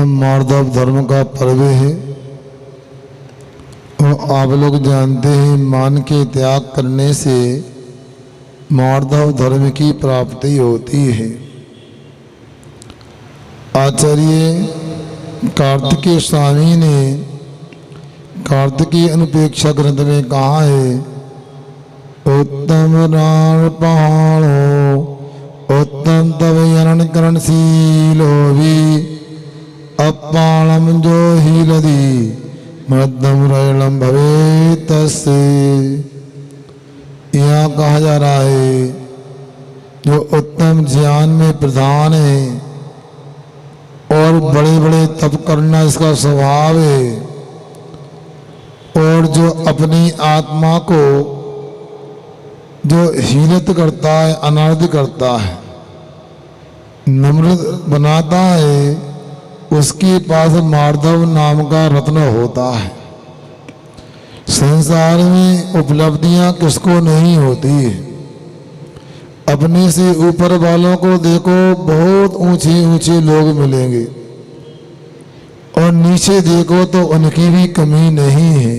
उत्तम मार्दव धर्म का पर्व है और आप लोग जानते हैं मान के त्याग करने से मार्दव धर्म की प्राप्ति होती है। आचार्य कार्तिकेय स्वामी ने कार्तिकीय अनुपेक्षा ग्रंथ में कहा है, उत्तम राण पहाड़ो उत्तम तव करणशील भी अपाणम जो ही लदी मृदम रैलम भवे तस्से। यहाँ कहा जा रहा है जो उत्तम ज्ञान में प्रधान है और बड़े बड़े तप करना इसका स्वभाव है और जो अपनी आत्मा को जो हीनत करता है, अनादि करता है, नम्र बनाता है, उसके पास मार्दव नाम का रत्न होता है। संसार में उपलब्धियां किसको नहीं होती है। अपने से ऊपर वालों को देखो, बहुत ऊंचे ऊंचे लोग मिलेंगे और नीचे देखो तो उनकी भी कमी नहीं है।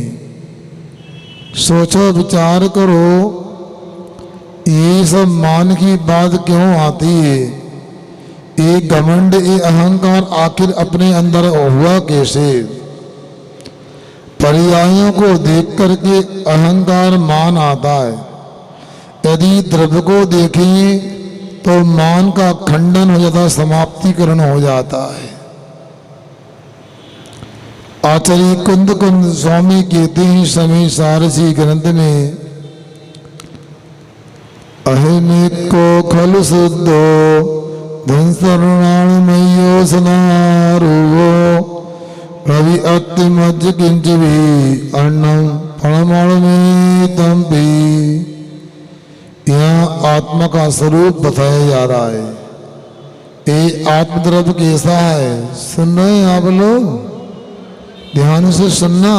सोचो विचार करो, ये सब मान की बात क्यों आती है? ये घमंड, ये अहंकार आखिर अपने अंदर हुआ कैसे? पर्यायों को देख करके अहंकार मान आता है। यदि द्रव्य को देखें तो मान का खंडन हो जाता, समाप्तिकरण हो जाता है। आचार्य कुंद स्वामी कहते हैं समय सारसी ग्रंथ में, अहिमेको खलु शुद्धो धन शरणाणमयो सनारुवो रवि अतिमज्ज किंच भी अन्नम फलमण में तम भी। यहाँ आत्मा का स्वरूप बताया जा रहा है। ये आत्मद्रव्य कैसा है? सुन रहे हैं आप लोग? ध्यान से सुनना।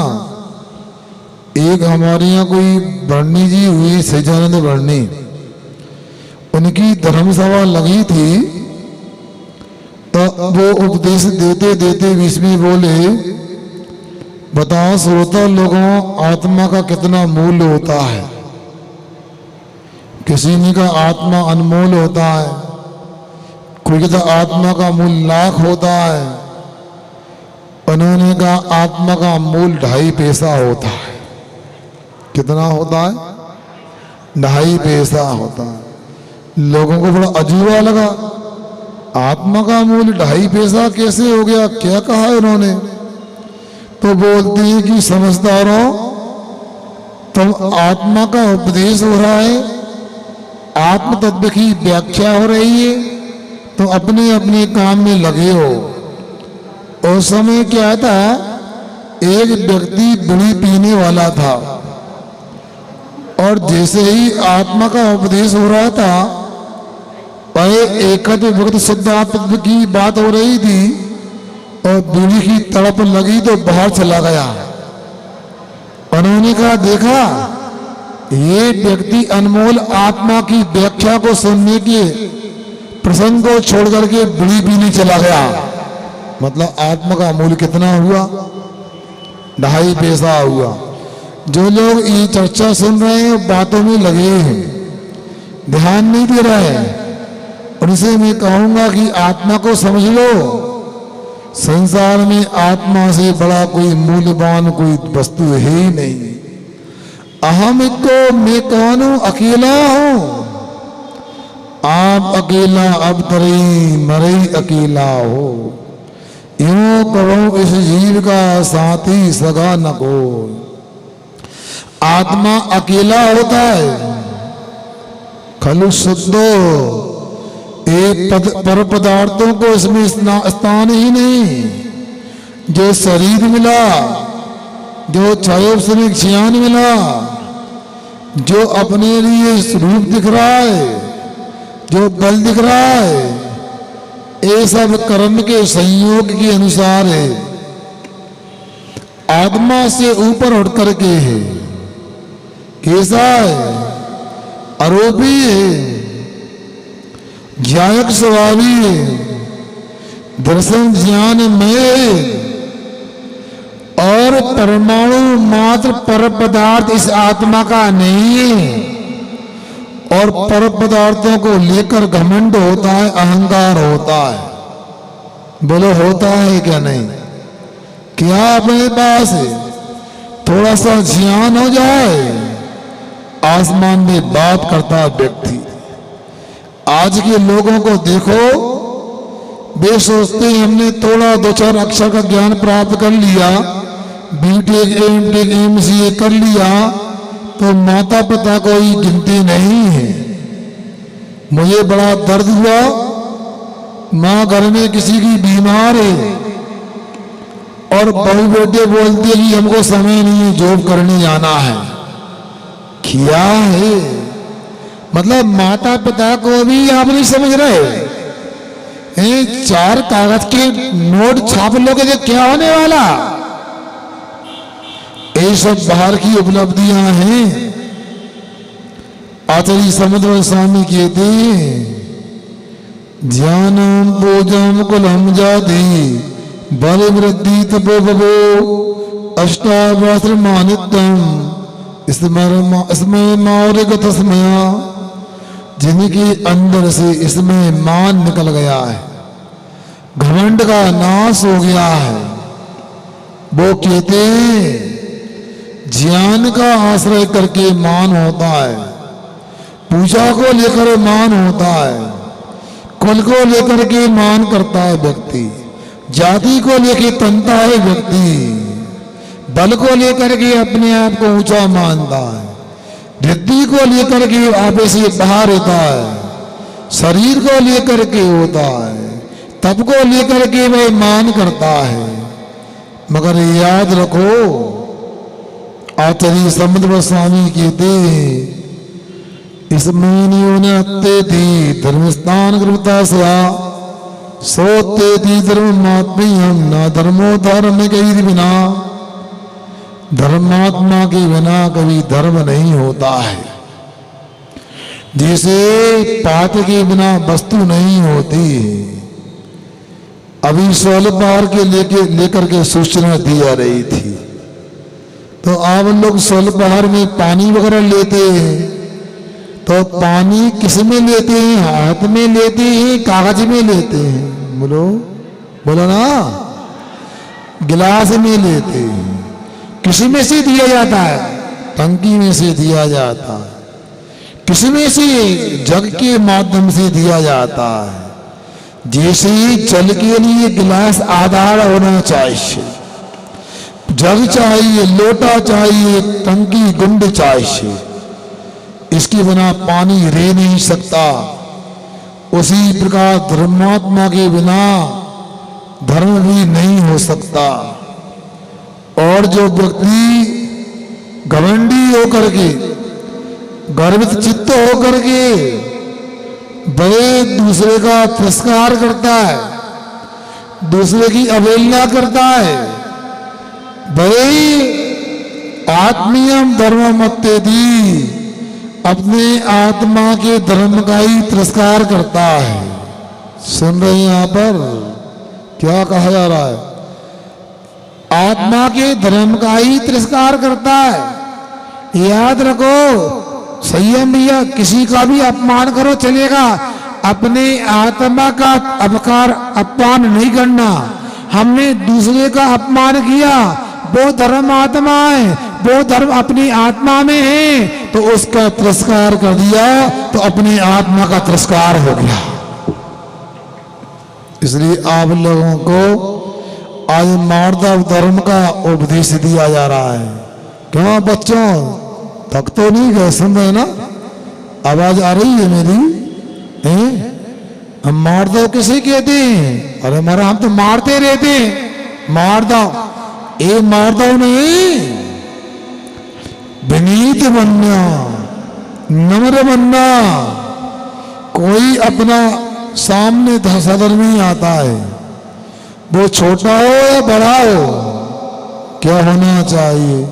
एक हमारे यहाँ कोई वर्णी जी हुई, सच्चिदानंद वर्णी, उनकी धर्मसभा लगी थी तो वो उपदेश देते देते बीच में बोले, बताओ श्रोता लोगों, आत्मा का कितना मूल्य होता है। किसी ने कहा आत्मा अनमोल होता है, कोई कहता आत्मा का मूल्य लाख होता है, उन्होंने कहा आत्मा का मूल्य 2.5 पैसा होता है। कितना होता है? 2.5 पैसा होता है। लोगों को बड़ा अजूबा लगा, आत्मा का मूल्य 2.5 पैसा कैसे हो गया? क्या कहा इन्होंने? तो बोलती है कि समझदारों, तुम आत्मा का उपदेश हो रहा है, आत्म तत्व की व्याख्या हो रही है, तो अपने अपने काम में लगे हो। उस समय क्या था, एक व्यक्ति बीड़ी पीने वाला था और जैसे ही आत्मा का उपदेश हो रहा था, एक वक्त शुद्ध आत्मा की बात हो रही थी और बीड़ी की तड़प लगी तो बाहर चला गया। उन्होंने कहा, देखा ये व्यक्ति अनमोल आत्मा की व्याख्या को सुनने के प्रसंग को छोड़ करके बीड़ी पीने चला गया। मतलब आत्मा का मूल्य कितना हुआ? 2.5 पैसा हुआ। जो लोग ये चर्चा सुन रहे हैं, बातों में लगे हैं, ध्यान नहीं दे रहे हैं, उनसे मैं कहूंगा कि आत्मा को समझ लो। संसार में आत्मा से बड़ा कोई मूल्यवान कोई वस्तु है ही नहीं। अहम को मैं कौन हूं? अकेला हूं। आप अकेला अब तरे मरे अकेला हो। यूं कहो इस जीव का साथी सगा न को। आत्मा अकेला होता है। खलु शुद्धो, एक पर पदार्थों को इसमें स्थान ही नहीं। जो शरीर मिला, जो क्षयोपश्रमिक ज्ञान मिला, जो अपने लिए रूप दिख रहा है, जो बल दिख रहा है, ये सब कर्म के संयोग के अनुसार है। आत्मा से ऊपर उठ करके है। कैसा है? आरोपी है, ज्ञायक स्वभावी है, दर्शन ज्ञान में और परमाणु मात्र पर पदार्थ इस आत्मा का नहीं है। और पर पदार्थों को लेकर घमंड होता है, अहंकार होता है। बोलो होता है क्या नहीं? क्या अपने पास थोड़ा सा ज्ञान हो जाए, आसमान में बात करता है व्यक्ति। आज के लोगों को देखो, वे सोचते हैं हमने थोड़ा 2-4 अक्षर का ज्ञान प्राप्त कर लिया, बीटेक एमटेक एमसीए कर लिया, तो माता पिता कोई गिनती नहीं है। मुझे बड़ा दर्द हुआ, माँ घर में किसी की बीमार है और बहू बेटे बोलते हैं कि हमको समय नहीं है, जॉब करने जाना है। क्या है मतलब? माता पिता को भी आप नहीं समझ रहे। 4 कागज के नोट छाप लोगे तो क्या होने वाला? ये सब बाहर की उपलब्धियां हैं। आचार्य समुद्र स्वामी कहते ज्ञानम पूजम कुलम जाति बल वृद्धि तपो बभो अष्टावस्त्र मानित्यम इसमें मौर्य तस्मया। जिनके अंदर से इसमें मान निकल गया है, घमंड का नाश हो गया है, वो कहते हैं ज्ञान का आश्रय करके मान होता है, पूजा को लेकर मान होता है, कुल को लेकर के मान करता है व्यक्ति, जाति को लेकर तनता है व्यक्ति, बल को लेकर के अपने आप को ऊंचा मानता है, वृद्धि को लेकर के आपे से बाहर होता है, शरीर को लेकर के होता है, तप को लेकर के वह मान करता है। मगर याद रखो, आचार्य समुद्र स्वामी कहते इसमें थी धर्मस्थान कृता सोते थी धर्म मात्मीयम न धर्मो धर्म के बिना। धर्मात्मा के बिना कभी धर्म नहीं होता है। जैसे पात्र के बिना वस्तु नहीं होती। अभी सोलपहाड़ के लेकर के सूचना दी जा रही थी, तो आप लोग सोलपहाड़ में पानी वगैरह लेते हैं, तो पानी किस में लेते हैं? हाथ में लेते हैं, कागज में लेते हैं? बोलो बोलो ना। गिलास में लेते हैं। किस में से दिया जाता है? टंकी में से दिया जाता है। किस में से? जग के माध्यम से दिया जाता है। जैसे ही जल के लिए गिलास आधार होना चाहिए, जग चाहिए, लोटा चाहिए, टंकी गुंड चाहिए, इसके बिना पानी रह नहीं सकता। उसी प्रकार धर्मात्मा के बिना धर्म भी नहीं हो सकता। और जो व्यक्ति घमंडी होकर के, गर्वित चित्त होकर के बड़े दूसरे का तिरस्कार करता है, दूसरे की अवहेलना करता है, बड़े आत्मीयम धर्म मत्ते दी, अपने आत्मा के धर्म का ही तिरस्कार करता है। सुन रहे हैं यहां पर क्या कहा जा रहा है? आत्मा के धर्म का ही तिरस्कार करता है। याद रखो, संयम भैया, किसी का भी अपमान करो चलेगा, अपने आत्मा का अपमान नहीं करना। हमने दूसरे का अपमान किया, वो धर्म आत्मा है, वो धर्म अपनी आत्मा में है, तो उसका तिरस्कार कर दिया तो अपनी आत्मा का तिरस्कार हो गया। इसलिए आप लोगों को आज मार्दव धर्म का उपदेश दिया जा रहा है। क्यों बच्चों, थक तो नहीं गए? सुन रहे ना? आवाज आ रही है मेरी? हम मार्दव किसे कहते हैं? अरे हमारा, हम तो मारते रहते हैं। मार्दव, ये मार्दव नहीं, विनीत बनना, नम्र बनना। कोई अपना सामने सदर्मी आता है, वो छोटा हो या बड़ा हो, क्या होना चाहिए?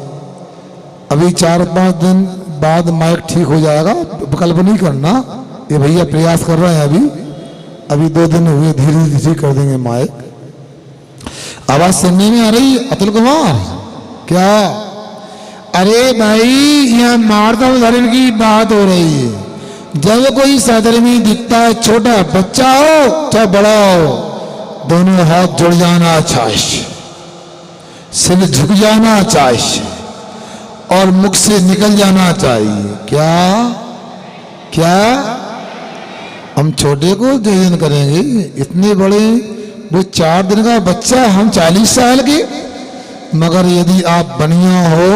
अभी 4-5 दिन बाद माइक ठीक हो जाएगा, विकल्प नहीं करना। ये भैया प्रयास कर रहे हैं, अभी अभी 2 दिन हुए, धीरे धीरे कर देंगे माइक। आवाज सुनने में आ रही अतुल कुमार? क्या? अरे भाई यहाँ मारदम धर्म की बात हो रही है। जब कोई सदरमी दिखता है, छोटा बच्चा हो चाहे बड़ा हो, दोनों हाथ जुड़ जाना चाहिए, सिर झुक जाना चाहिए और मुख से निकल जाना चाहिए। क्या क्या? हम छोटे को जयन करेंगे, इतने बड़े वो 4 दिन का बच्चा, हम 40 साल के। मगर यदि आप बनिया हो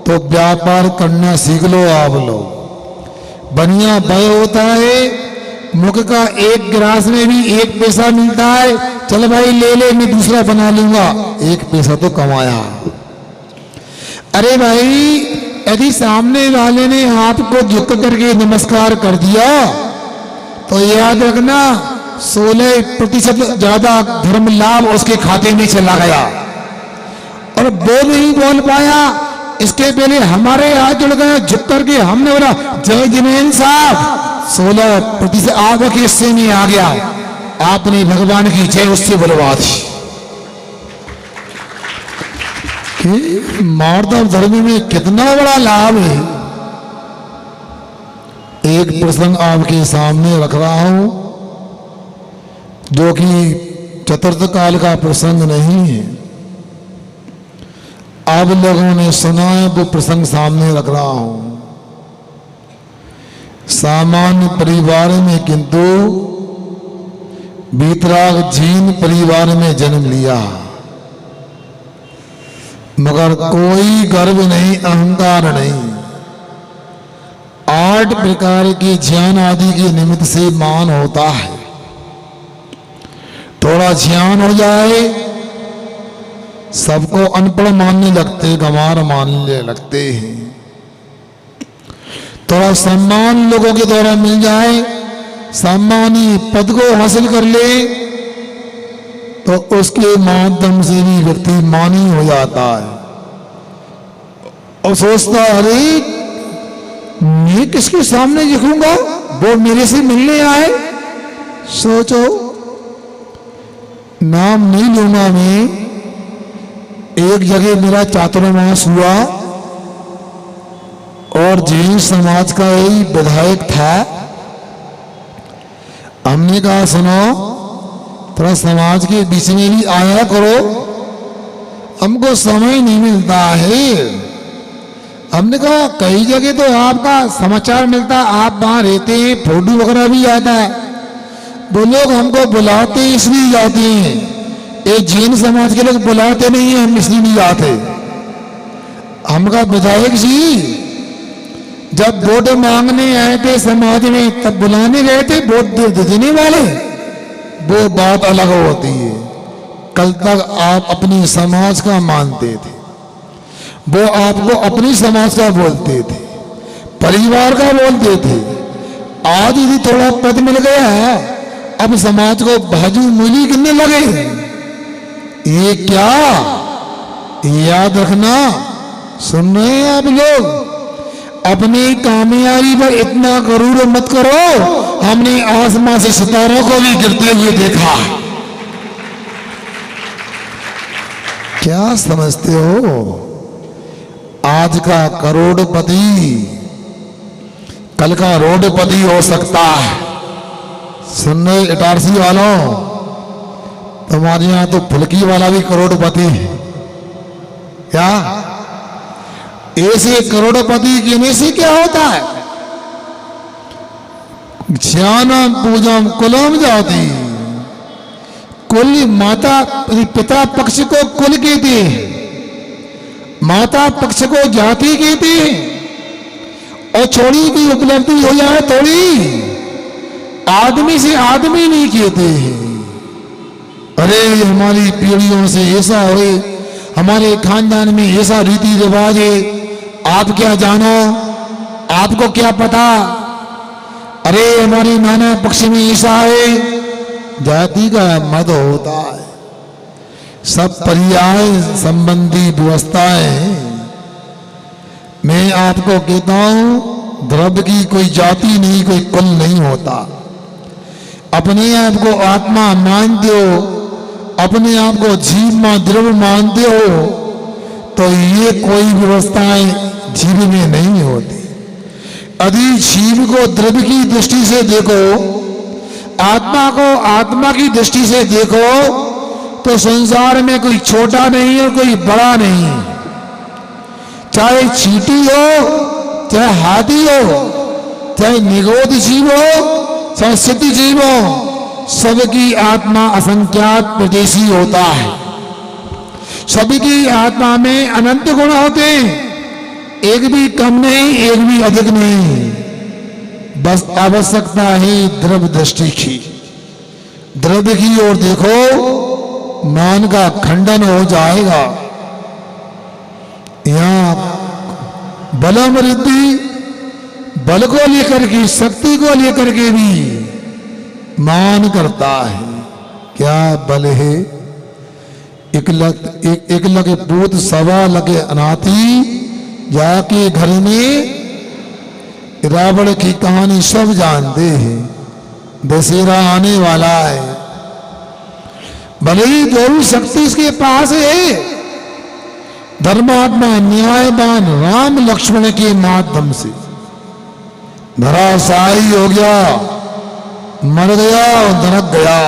तो व्यापार करना सीख लो। आप लोग बनिया भय होता है, मुख का एक गिलास में भी 1 पैसा मिलता है, चल भाई ले ले मैं दूसरा बना लूंगा, 1 पैसा तो कमाया। अरे भाई यदि सामने वाले ने हाथ को झुक करके नमस्कार कर दिया तो याद रखना 16% ज्यादा धर्म लाभ उसके खाते में चला गया। और वो नहीं बोल पाया, इसके पहले हमारे हाथ जुड़ गए, झुक करके हमने बोला जय जिनेन्द्र साहब, 16% आगे के हिस्से में आ गया। आपने भगवान की जय उससे बुलवा दी। मारदव धर्म में कितना बड़ा लाभ है। एक प्रसंग आपके सामने रख रहा हूं जो कि चतुर्थ काल का प्रसंग नहीं है, आप लोगों ने सुना है, वो प्रसंग सामने रख रहा हूं। सामान्य परिवार में किंतु वीतराग जीन परिवार में जन्म लिया, मगर कोई गर्व नहीं, अहंकार नहीं। 8 प्रकार के ज्ञान आदि के निमित्त से मान होता है। थोड़ा ज्ञान हो जाए सबको अनपढ़ मानने लगते, गंवार मानने लगते हैं। थोड़ा सम्मान लोगों के द्वारा मिल जाए, सम्मानी पद को हासिल कर ले तो उसके माध्यम से भी व्यक्ति मानी हो जाता है और सोचता अरे मैं किसके सामने दिखूंगा, वो मेरे से मिलने आए। सोचो, नाम नहीं लूंगा मैं, एक जगह मेरा चातुर्मास हुआ और जैन समाज का यही विधायक था। हमने कहा सुनो थोड़ा समाज के बीच में भी आया करो, हमको समय नहीं मिलता है। हमने कहा कई जगह तो आपका समाचार मिलता, आप वहां रहते हैं, फोटो वगैरह भी आता है, वो लोग हमको बुलाते इसलिए जाते हैं, ये जैन समाज के लोग बुलाते नहीं है, हम इसलिए नहीं जाते। हम कहा विधायक जी जब वोट मांगने आए थे समाज में तब बुलाने गए थे, वोट देने वाले, वो बात अलग होती है। कल तक आप अपनी समाज का मानते थे, वो आपको अपनी समाज का बोलते थे, परिवार का बोलते थे। आज यदि थोड़ा पद मिल गया है, अब समाज को बाजू मूली गिनने लगे। ये क्या? याद रखना, सुन रहे हैं आप लोग, अपनी कामयाबी पर इतना गरूर मत करो। हमने आसमां से सितारों को भी गिरते हुए देखा। क्या समझते हो? आज का करोड़पति कल का रोडपति हो सकता है। सुनने इटारसी वालों, तुम्हारे यहां तो फुलकी वाला भी करोड़पति है क्या? ऐसे करोड़पति कहने से क्या होता है? ज्ञानम पूजम कुलम जाति, कुल माता पिता पक्ष को कुल कहते हैं, माता पक्ष को जाति कहते हैं। और छोड़ी की उपलब्धि हो जाए थोड़ी, आदमी से आदमी नहीं कहते हैं। अरे हमारी पीढ़ियों से ऐसा हो, हमारे खानदान में ऐसा रीति रिवाज है, आप क्या जानो, आपको क्या पता। अरे हमारे नाना पक्ष में ऐसा है, जाति का मत होता है। सब पर्याय संबंधी व्यवस्थाएं हैं। मैं आपको कहता हूं द्रव्य की कोई जाति नहीं, कोई कुल नहीं होता। अपने आप को आत्मा मानते हो, अपने आप को जीव में द्रव्य मानते हो, तो ये कोई व्यवस्थाएं जीव में नहीं होती। यदि जीव को द्रव्य की दृष्टि से देखो, आत्मा को आत्मा की दृष्टि से देखो, तो संसार में कोई छोटा नहीं और कोई बड़ा नहीं। चाहे चींटी हो, चाहे हाथी हो, चाहे निगोद जीव हो, चाहे सिद्ध जीव हो, सबकी आत्मा असंख्यात प्रदेशी होता है। सभी की आत्मा में अनंत गुण होते हैं, एक भी कम नहीं, एक भी अधिक नहीं। बस आवश्यकता है द्रव्य दृष्टि की। द्रव्य की ओर देखो, मान का खंडन हो जाएगा। यहां बलम रिद्धि, बल को लेकर के, शक्ति को लेकर के भी मान करता है। क्या बल है? एक लगे पूत सवा लगे अनाथी, जाके घर में रावण की कहानी सब जानते हैं। दशहरा आने वाला है, भले ही देवी शक्ति इसके पास है। धर्मात्मा न्यायवान राम लक्ष्मण के माध्यम से धराशायी हो गया, मर गया और नरक गया।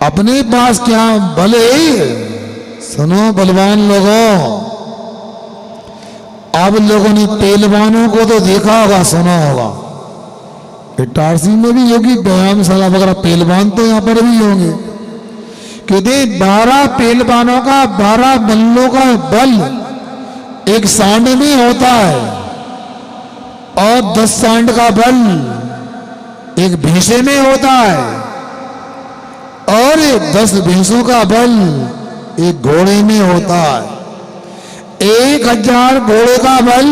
अपने पास क्या बल है? सुनो बलवान लोगों, आप लोगों ने पहलवानों को तो देखा होगा, सुना होगा। इटारसी में भी होगी, व्यायामशाला वगैरह, पहलवान तो यहां पर भी होंगे। कहते 12 पहलवानों का 12 बल्लों का बल एक सांड में होता है, और 10 सांड का बल एक भैंसे में होता है, और 10 भैंसों का बल एक घोड़े में होता है। 1000 घोड़े का बल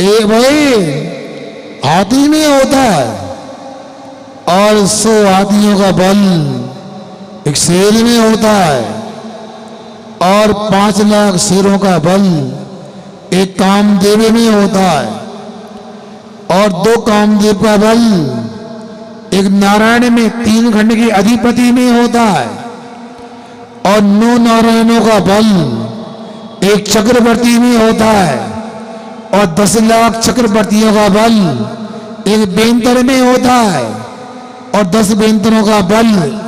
एक भाई हाथी में होता है, और 100 हाथियों का बल एक शेर में होता है, और 5 लाख शेरों का बल एक कामदेव में होता है, और 2 कामदेव का बल एक नारायण में 3 खंड के अधिपति में होता है, और 9 नारायणों का बल एक चक्रवर्ती में होता है, और 10 लाख चक्रवर्तियों का बल एक बेंतर में होता है, और 10 बेंतरों का बल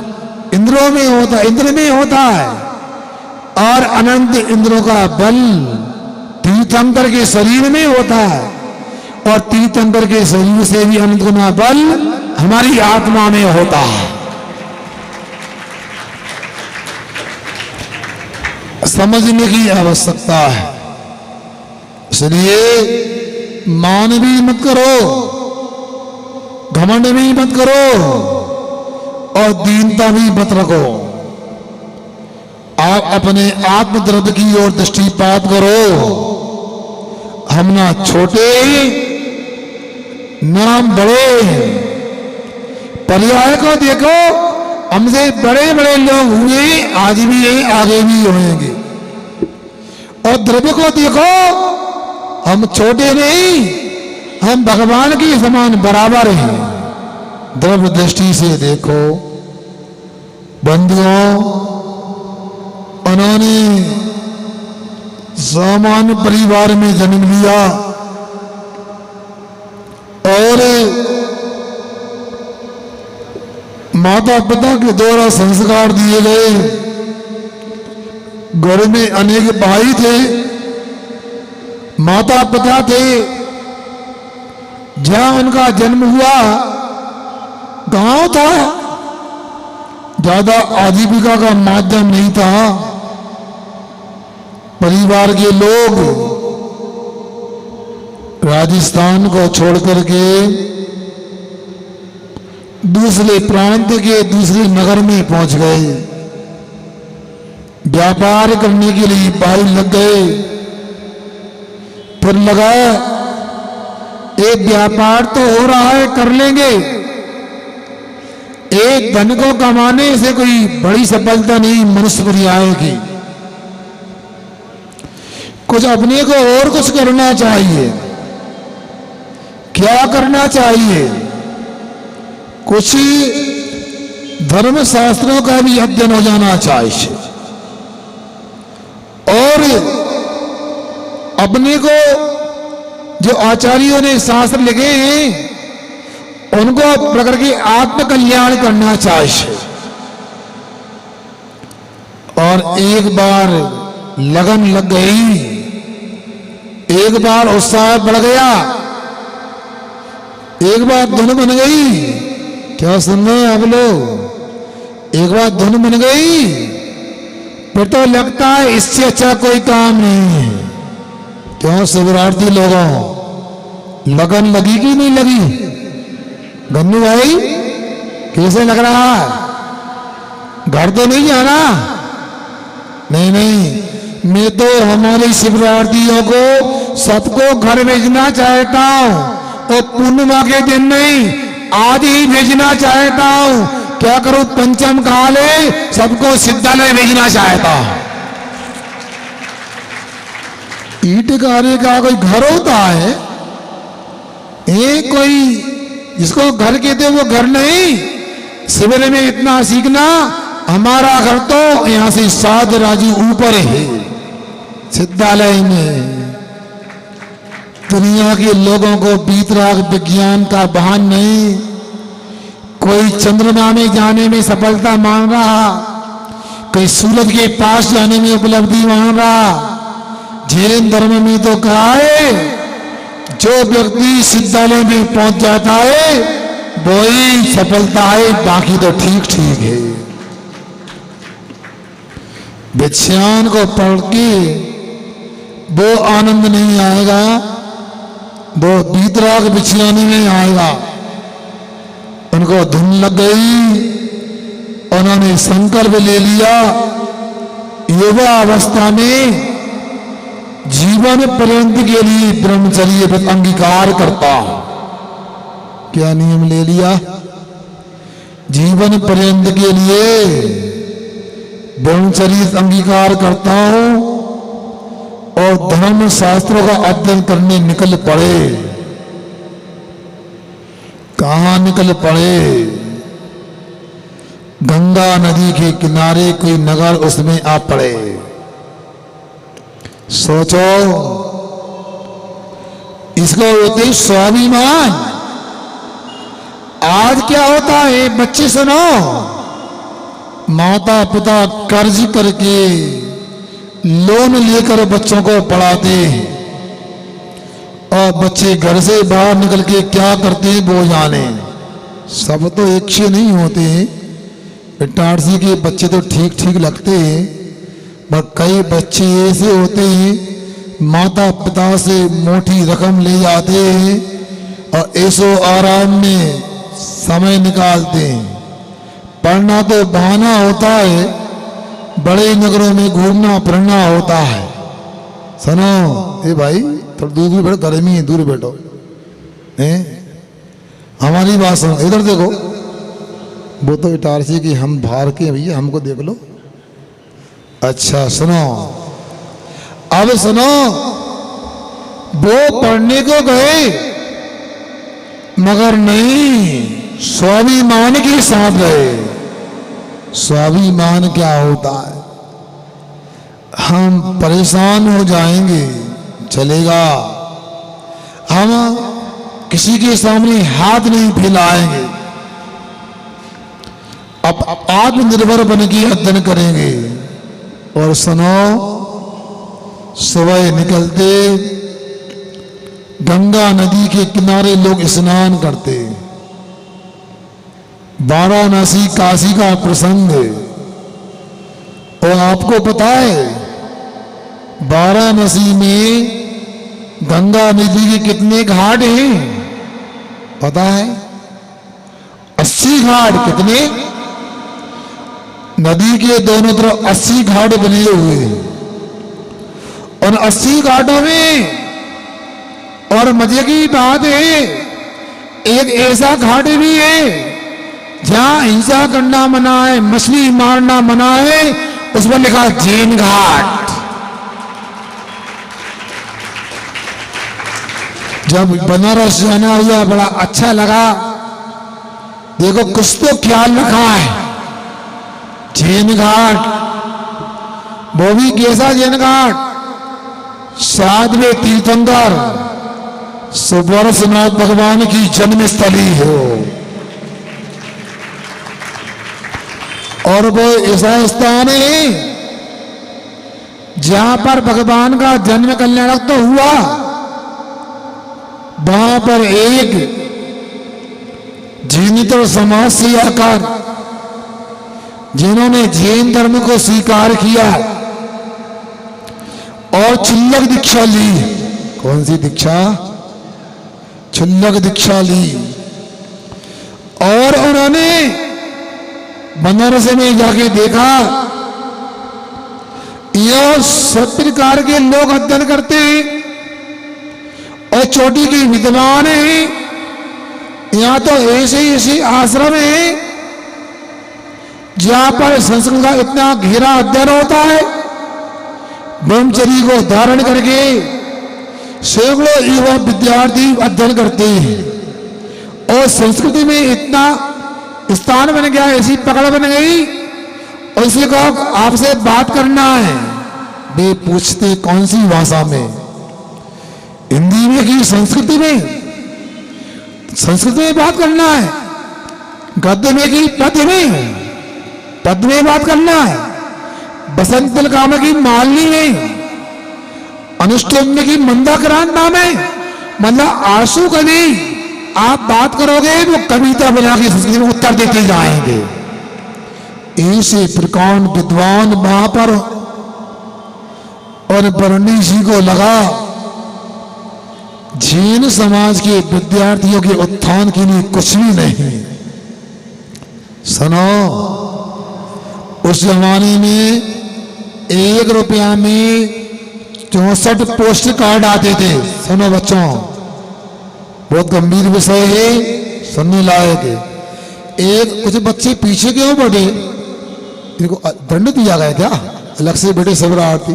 इंद्रों में होता है, इंद्र में होता है, और अनंत इंद्रों का बल तीर्थंकर के शरीर में होता है, और तीर्थंकर के शरीर से भी अनंत गुना बल हमारी आत्मा में होता है। समझने की आवश्यकता है। इसलिए मान भी मत करो, घमंड भी मत करो, और दीनता भी मत रखो। आप अपने आत्मद्रव्य की ओर दृष्टिपात करो। हम ना छोटे ना हम बड़े। पर्याय को देखो, हमसे बड़े बड़े लोग हुए, आज भी हैं, आगे भी होंगे। और द्रव्य को देखो, हम छोटे नहीं, हम भगवान के समान बराबर हैं। द्रव्य दृष्टि से देखो बंधुओं, उन्होंने सामान्य परिवार में जन्म लिया और माता पिता के द्वारा संस्कार दिए गए। घर में अनेक भाई थे, माता पिता थे। जहां उनका जन्म हुआ गांव था, ज्यादा आजीविका का माध्यम नहीं था। परिवार के लोग राजस्थान को छोड़कर के दूसरे प्रांत के दूसरे नगर में पहुंच गए। व्यापार करने के लिए बाहर लग गए। फिर लगा एक व्यापार तो हो रहा है, कर लेंगे। एक धन को कमाने से कोई बड़ी सफलता नहीं मनुष्य पर आएगी। कुछ अपने को और कुछ करना चाहिए। क्या करना चाहिए? कुछ धर्म शास्त्रों का भी अध्ययन हो जाना चाहिए और अपने को जो आचार्यों ने शास्त्र लिखे हैं उनको प्रकट के आत्मकल्याण करना चाहिए। और एक बार लगन लग गई, एक बार उत्साह बढ़ गया, एक बार धुन बन गई। क्या सुन रहे हैं आप लोग? एक बार धुन बन गई फिर तो लगता है इससे अच्छा कोई काम नहीं है। क्यों शिवरात्रि लोगों, लगन लगी कि नहीं लगी? गन्नू भाई कैसे लग रहा है? घर तो नहीं जाना? नहीं नहीं, मैं तो हमारे शिवरात्रियों को सबको घर भेजना चाहता हूं और पूर्णिमा के दिन नहीं, आज ही भेजना चाहता हूं। क्या करूं? पंचम काले सबको सिद्धालय भेजना चाहता हूं। ईट कार्य का कोई घर होता है? ये कोई जिसको घर कहते हैं वो घर नहीं। शिविर में इतना सीखना, हमारा घर तो यहां से 7 राज्य ऊपर है। सिद्धालय में दुनिया के लोगों को बीतराग विज्ञान का भान नहीं। कोई चंद्रमा में जाने में सफलता मान रहा, कोई सूरज के पास जाने में उपलब्धि मान रहा। जैन धर्म में तो कहा है जो व्यक्ति सिद्धालय में पहुंच जाता है वो ही सफलता है, बाकी तो ठीक ठीक है। विज्ञान को पढ़ के वो आनंद नहीं आएगा, वो बीतराग विज्ञानी में आएगा। उनको धुन लग गई, उन्होंने संकल्प ले लिया युवा अवस्था में जीवन पर्यंत के लिए ब्रह्मचर्य व्रत अंगीकार करता। क्या नियम ले लिया? जीवन पर्यंत के लिए ब्रह्मचर्य अंगीकार करता हूं और धर्म शास्त्रों का अध्ययन करने निकल पड़े। कहां निकल पड़े? गंगा नदी के किनारे कोई नगर, उसमें आ पड़े। सोचो, इसको होते ही स्वाभिमान। आज क्या होता है बच्चे सुनो, माता पिता कर्ज करके लोन लेकर बच्चों को पढ़ाते हैं और बच्चे घर से बाहर निकल के क्या करते हैं वो जाने। सब तो एक से नहीं होते, इटारसी के बच्चे तो ठीक ठीक लगते हैं, पर कई बच्चे ऐसे होते हैं माता पिता से मोटी रकम ले जाते हैं और ऐसो आराम में समय निकालते हैं। पढ़ना तो बहाना होता है, बड़े नगरों में घूमना फिरना होता है। सुनो ए भाई, थोड़ा दूर बैठो, गर्मी है, दूर बैठो। हमारी बात सुनो, इधर देखो। वो तो इटारसी की, हम बाहर के भैया, हमको देख लो। अच्छा सुनो, अब सुनो, वो पढ़ने को गए मगर नहीं, स्वाभिमान के साथ गए। स्वाभिमान क्या होता है? हम परेशान हो जाएंगे, चलेगा। हम किसी के सामने हाथ नहीं फैलाएंगे, अब आत्मनिर्भर बन के अध्ययन करेंगे। और सुनो, सुबह निकलते गंगा नदी के किनारे लोग स्नान करते। वाराणसी काशी का प्रसंग है। और आपको पता है वाराणसी में गंगा नदी के कितने घाट हैं? पता है? 80 घाट। कितने? नदी के दोनों तरफ 80 घाट बने हुए हैं। और 80 घाटों में, और मजे की बात है, एक ऐसा घाट भी है जहां हिंसा करना मना है, मछली मारना मना है, उस पर लिखा जैन घाट। जब बनारस जाना हुआ, बड़ा अच्छा लगा। देखो कुछ तो ख्याल रखा है। जैन घाट, वो भी कैसा जैन घाट? 7वें तीर्थंकर सुवर्णनाथ भगवान की जन्मस्थली हो, और वो ऐसा स्थान है जहां पर भगवान का जन्म कल्याणक तो हुआ। वहां पर एक जैनितर समाज से आकर जिन्होंने जैन धर्म को स्वीकार किया और क्षुल्लक दीक्षा ली। कौन सी दीक्षा? क्षुल्लक दीक्षा ली। और उन्होंने बनारस में जाके देखा यह सब प्रकार के लोग अध्ययन करते हैं और चोटी की विद्वान है। यहां तो ऐसे आश्रम है जहां पर संस्कृत का इतना गहरा अध्ययन होता है। ब्रह्मचर्य को धारण करके सैकड़ों युवा विद्यार्थी अध्ययन करते हैं और संस्कृति में इतना स्थान बन गया, ऐसी पकड़ बन गई। और इसी को आपसे बात करना है, वे पूछते कौन सी भाषा में? हिंदी में कि संस्कृति में? संस्कृत में बात करना है। गद्य में कि पद्य में? पद्य में बात करना है। बसंत तिलकामा की मालनी में, अनुष्टुप में की मंदाक्रांत नाम है, मतलब आंसू कवि। आप बात करोगे वो कविता बना के संस्कृत में उत्तर देते जाएंगे। ऐसे प्रकांड विद्वान वहां पर, और बरनी जी को लगा जैन समाज के विद्यार्थियों के उत्थान के लिए कुछ भी नहीं। सुनो, उस जमाने में 1 रुपया में 64 पोस्ट कार्ड आते थे। सुनो बच्चों, बहुत गंभीर विषय है, सुनने लायक है। एक कुछ बच्चे पीछे क्यों बढ़े? इनको दंड दिया गया क्या? अलग से बेटे सब आरती।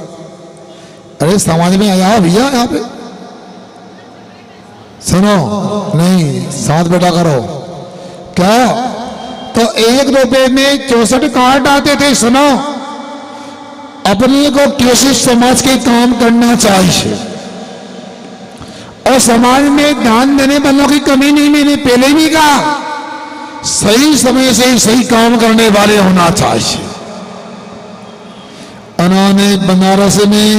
अरे समाज में आया भैया यहाँ पे। सुनो, नहीं साथ बैठा करो। क्या? तो 1 रुपए में 64 कार्ड आते थे। सुनो, अपने को कैसे समाज के काम करना चाहिए और समाज में ध्यान देने वालों की कमी नहीं। मैंने पहले भी कहा, सही समय से सही काम करने वाले होना चाहिए। उन्होंने बनारस में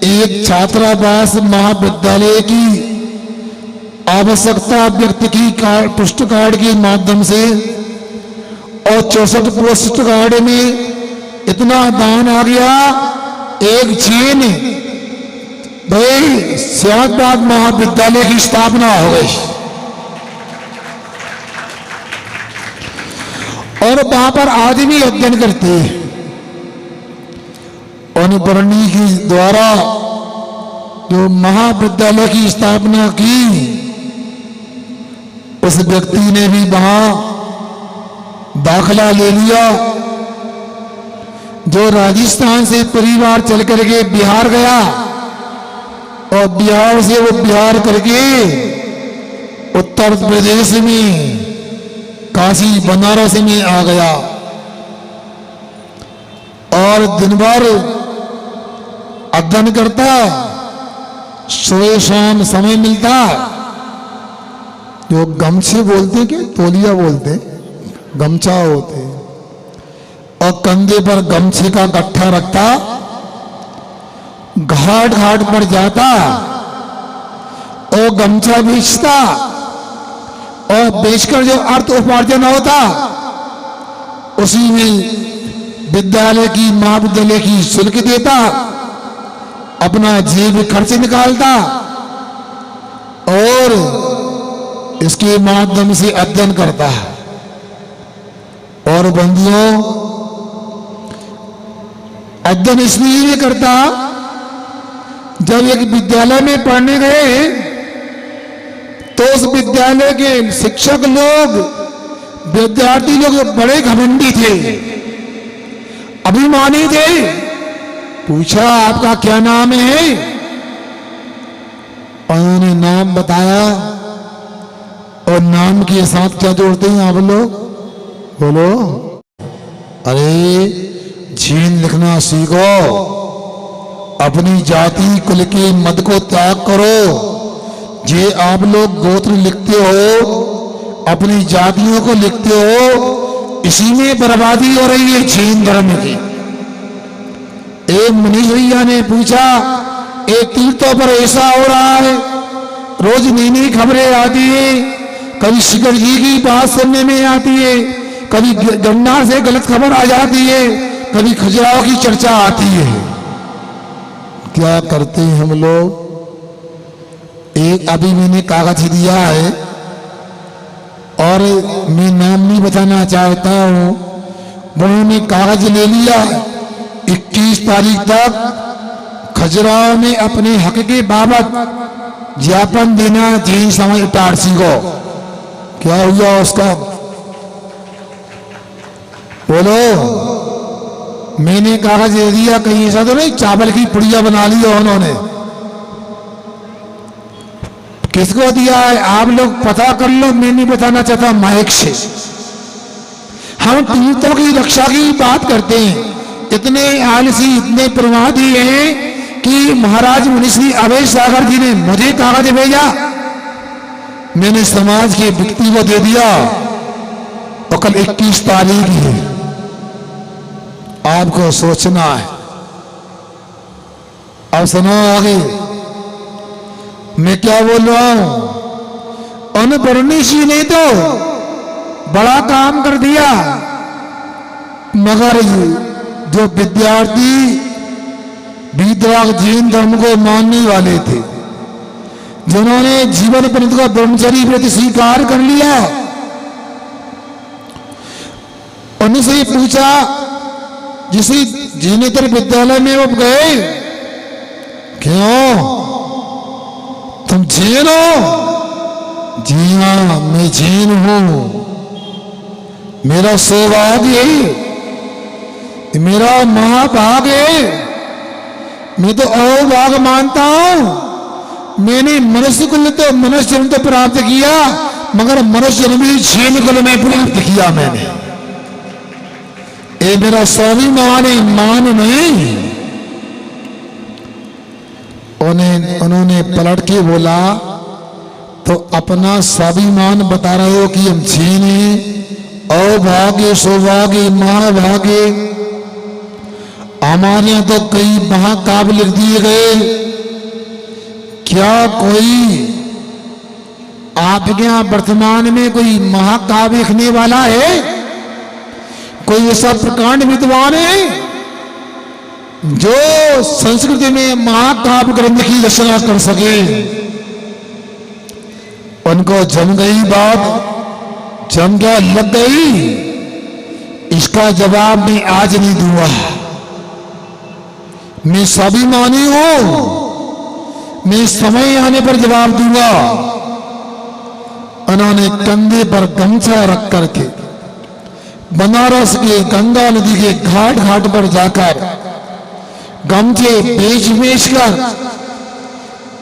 एक छात्रावास महाविद्यालय की आवश्यकता व्यक्त की पोस्ट कार्ड के माध्यम से, और 64 पोस्ट कार्ड में इतना दान आ गया। एक जैन भाई श्यामबाग महाविद्यालय की स्थापना हो गई और वहां पर आदमी अध्ययन करते हैं। अनुबरणी के द्वारा जो महाविद्यालय की स्थापना की, उस व्यक्ति ने भी वहां दाखला ले लिया। जो राजस्थान से परिवार चल करके बिहार गया और बिहार से वो बिहार करके उत्तर प्रदेश में काशी बनारस में आ गया और दिन भर अध्ययन करता, सुबह शाम समय मिलता। जो गमछे बोलते हैं, क्या तौलिया बोलते हैं, गमछा होते हैं, और कंधे पर गमछे का गट्ठा रखता, घाट घाट पर जाता और गमछा बेचता, और बेचकर जो अर्थ उपार्जन होता उसी में विद्यालय की महाविद्यालय की शुल्क देता, अपना जेब खर्च निकालता और इसके माध्यम से अध्ययन करता है। और बंधुओं, अध्ययन इसलिए नहीं करता, जब एक विद्यालय में पढ़ने गए तो उस विद्यालय के शिक्षक लोग, विद्यार्थी लोग बड़े घमंडी थे, अभिमानी थे। पूछा आपका क्या नाम है? उन्होंने नाम बताया। और नाम के साथ क्या जोड़ते हैं आप लोग? बोलो। अरे जीन लिखना सीखो, अपनी जाति कुल के मद को त्याग करो। जे आप लोग गोत्र लिखते हो, अपनी जातियों को लिखते हो, इसी में बर्बादी हो रही है जैन धर्म की। एक मनीष भैया ने पूछा, एक तीर्थों पर ऐसा हो रहा है, रोज नई नई खबरें आती है, कभी शिखर जी की बात सुनने में आती है, कभी गन्ना से गलत खबर आ जाती है, कभी खजुराहो की चर्चा आती है। क्या करते हैं हम लोग? एक अभी मैंने कागज दिया है और मैं नाम नहीं बताना चाहता हूं, उन्होंने कागज ले लिया 21 तारीख तक खजुराहो में अपने हक के बाबत ज्ञापन देना जैन समाज इटारसी को। क्या हुआ उसका? बोलो। मैंने कागज दे दिया, कहीं ऐसा तो नहीं चावल की पुड़िया बना ली हो उन्होंने? किसको दिया है आप लोग पता कर लो, मैं नहीं बताना चाहता माइक से। हम तीर्थों की रक्षा की बात करते हैं, इतने आलसी इतने प्रमादी हैं कि महाराज मुनिश्री अभय सागर जी ने मुझे कागज भेजा, मैंने समाज के व्यक्ति को दे दिया और कल 21 तारीख है, आपको सोचना है। अब सुनो आगे मैं क्या बोल रहा हूं। अनपढ़ी ने तो बड़ा काम कर दिया, मगर जो विद्यार्थी वीतराग जैन धर्म को मानने वाले थे, जिन्होंने जीवन पर्यंत का ब्रह्मचर्य व्रत स्वीकार कर लिया, उनसे पूछा, जिसे जिनेतर विद्यालय में वो गए, क्यों तुम जैन हो? जी हाँ मैं जैन हूं, मेरा सौभाग्य है, मेरा महाभाग्य है, मैं तो अहोभाग मानता हूं। मैंने मनुष्य कुल तो मनुष्य जन्म तो प्राप्त किया, मगर मनुष्य जन्म भी जैन कुल में प्राप्त किया मैंने। ये मेरा स्वाभिमान है, मान नहीं। उन्होंने पलट के बोला, तो अपना स्वाभिमान बता रहे हो कि हम जैन हैं, अभाग्य सौभाग्य महाभाग्य। हमारे यहां तो कई महाकाव्य लिख दिए गए, क्या कोई आपके यहां वर्तमान में कोई महाकाव्य लिखने वाला है? कोई ऐसा प्रकांड विद्वान है जो संस्कृति में महाकाव्य ग्रंथ की रचना कर सके? उनको जम गई बात, जम क्या लग गई, इसका जवाब मैं आज नहीं दूंगा। मैं स्वाभिमानी हूं, मैं समय आने पर जवाब दूंगा। उन्होंने कंधे पर गमछा रख करके बनारस के गंगा नदी के घाट घाट पर जाकर गमछे बेच बेच कर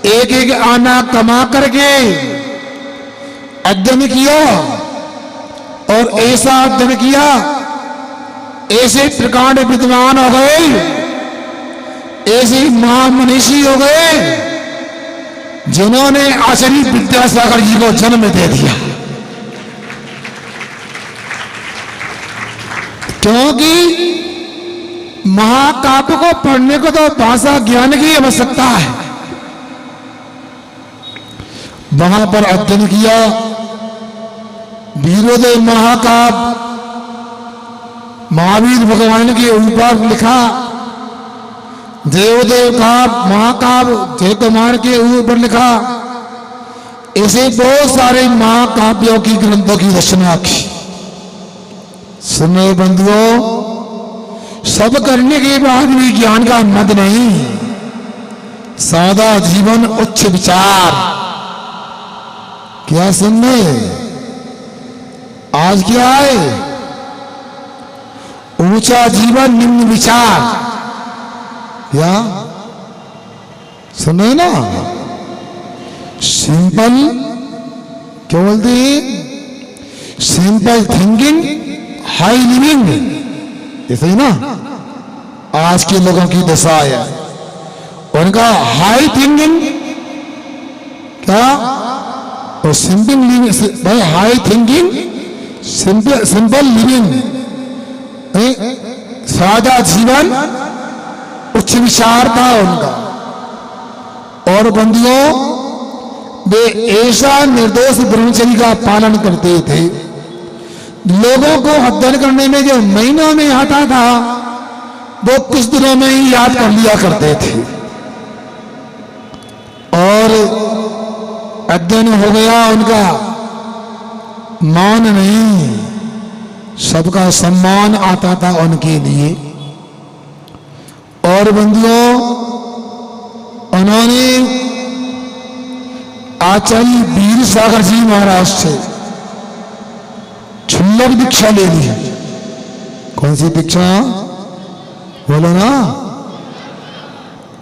एक एक आना कमा करके अध्ययन किया, और ऐसा अध्ययन किया, ऐसे प्रकांड विद्वान हो गए, ऐसे महामनीषी हो गए, जिन्होंने आचार्य विद्यासागर जी को जन्म दे दिया। क्योंकि महाकाव्य को पढ़ने को तो भाषा ज्ञान की आवश्यकता है। वहां पर अध्ययन किया, वीरोदय महाकाव्य महावीर भगवान के ऊपर लिखा, देवदेव का महाकाव्य जय कुमार के ऊपर लिखा, ऐसे बहुत सारे महाकाव्यों की ग्रंथों की रचना की। सुनो बंधुओं, सब करने के बाद भी ज्ञान का मद नहीं, सादा जीवन उच्च विचार। क्या सुनने आज क्या है? ऊंचा जीवन निम्न विचार। क्या सुने ना? सिंपल क्या बोलते हैं? सिंपल थिंकिंग हाई लिविंग, ये सही ना? आज के लोगों की दशा है। उनका हाई थिंकिंग क्या और सिंपल लिविंग भाई, हाई थिंकिंग सिंपल लिविंग, सादा जीवन, उच्च विचार था उनका। और बंदियों, वे ऐसा निर्दोष ब्रह्मचर्य का पालन करते थे, लोगों को अध्ययन करने में जो महीनों में आता था वो कुछ दिनों में ही याद कर लिया करते थे। और अध्ययन हो गया उनका, मान नहीं, सबका सम्मान आता था उनके लिए। और बंदियों, उन्होंने आचार्य वीर सागर जी महाराज से क्षुल्लक दीक्षा ले ली। कौन सी दीक्षा? बोलो ना,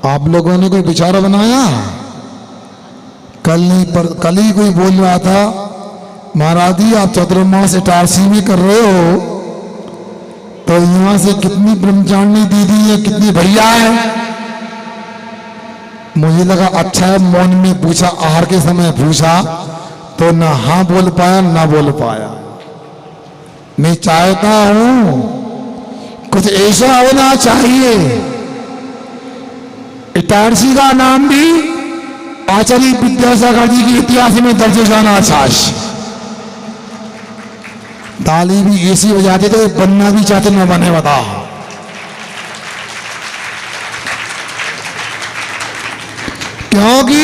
आप लोगों ने कोई विचार बनाया? कल ही कोई बोल रहा था, महाराज जी आप चतुर्मास इटारसी में कर रहे हो, तो यहां से कितनी ब्रह्मचारिणी दीदी है, कितनी भैया है। मुझे लगा अच्छा है, मौन में पूछा, आहार के समय पूछा तो ना हाँ बोल पाया ना बोल पाया। मैं चाहता हूं कुछ ऐसा होना चाहिए, इटारसी का नाम भी आचार्य विद्यासागर जी के इतिहास में दर्ज जाना चाहिए। ताली भी ऐसी हो जाती तो बनना भी चाहते न बने, बताओ। क्योंकि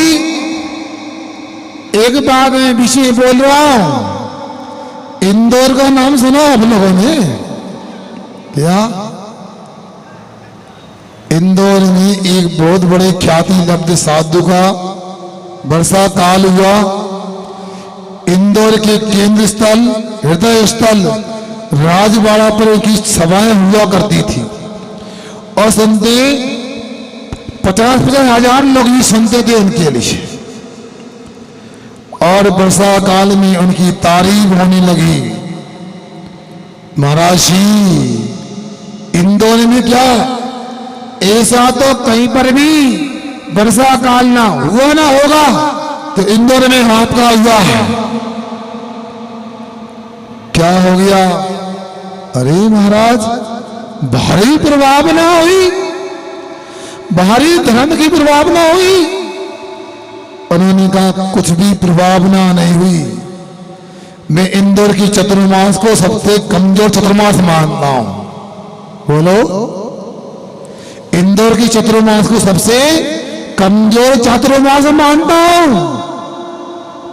एक बात मैं विषय बोल रहा हूं, इंदौर का नाम सुना आप लोगों ने क्या? इंदौर में एक बहुत बड़े ख्याति लब्ध साधु का वर्षा काल हुआ। इंदौर के केंद्र स्थल, हृदय स्थल राजवाड़ा पर उनकी सभाएं हुआ करती थी और सुनते 50-50 हजार लोग ही सुनते थे उनके लिए। और वर्षा काल में उनकी तारीफ होने लगी। महाराज जी, इंदौर में क्या ऐसा तो कहीं पर भी वर्षा काल ना हुआ ना होगा, तो इंदौर में आपका हुआ है। क्या हो गया? अरे महाराज, भारी प्रभाव ना हुई, बाहरी धर्म की प्रभाव ना हुई। उन्होंने कहा कुछ भी प्रभावना नहीं हुई। मैं इंदौर की चतुर्मास को सबसे कमजोर चतुर्मास मानता हूं। बोलो, इंदौर की चतुर्मास को सबसे कमजोर चतुर्मास मानता हूं।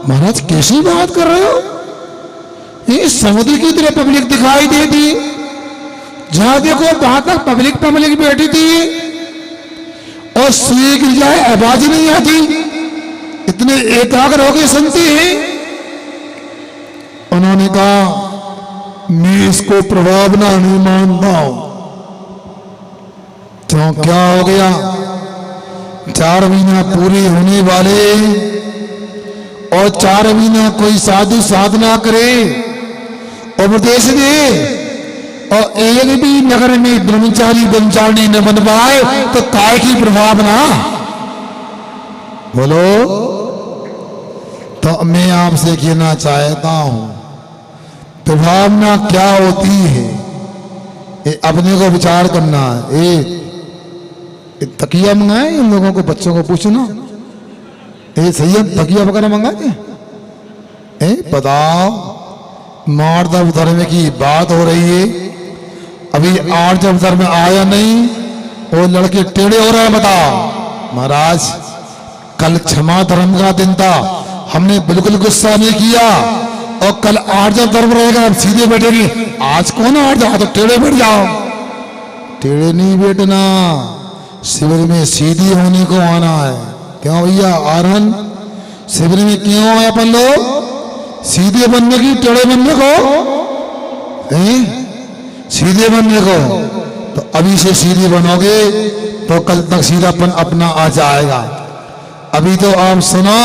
महाराज कैसी बात कर रहे हो? ये समुद्र की तरह पब्लिक दिखाई देती, जहां देखो वहां तक पब्लिक बैठी थी और सुई गिर जाए आवाज नहीं आती, इतने एकाग्र होकर सुनते हैं। उन्होंने कहा मैं इसको प्रभावना नहीं मानता हूं। तो क्या हो गया? 4 महीना पूरे होने वाले और 4 महीना कोई साधु साधना करे, उपदेश दे और एक भी नगर में ब्रह्मचारी न बन पाए तो काय की प्रभावना? बोलो। तो मैं आपसे कहना चाहता हूं, प्रभावना क्या होती है ये अपने को विचार करना है। तकिया मंगाए इन लोगों को, बच्चों को पूछना, ये सही है तकिया वगैरह मंगाए? बताओ, मार्दव धर्म की बात हो रही है, अभी आर्जव धर्म आया नहीं, वो लड़के टेढ़े हो रहे हैं। बताओ महाराज, कल क्षमा धर्म का दिन था, हमने बिल्कुल गुस्सा नहीं किया, और कल आर्जव धर्म रहेगा, अब सीधे बैठेंगे। आज कौन आर्जव? तो टेढ़े बैठ जाओ। टेढ़े नहीं बैठना, शिविर में सीधी होने को आना है। क्यों भैया आरहन, शिविर में क्यों आए अपन लोग? सीधे बनने की, टेढ़े बनने को? सीधे बनने को। तो अभी से सीधे बनोगे तो कल तक सीधापन अपना आ जाएगा। अभी तो आप सुनो,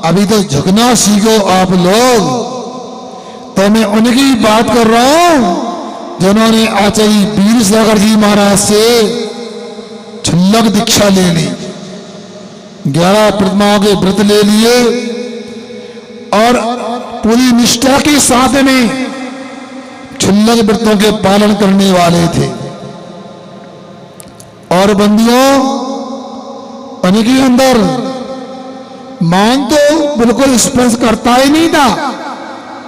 अभी तो झुकना सीखो आप लोग। तो मैं उनकी बात कर रहा हूं जिन्होंने आचार्य वीर सागर जी महाराज से छुल्लक दीक्षा ले ली, 11 प्रतिमाओं के व्रत ले लिए और पूरी निष्ठा के साथ में छुल्लक व्रतों के पालन करने वाले थे। और बंदियों, उनके अंदर मान तो बिल्कुल स्पर्श करता ही नहीं था,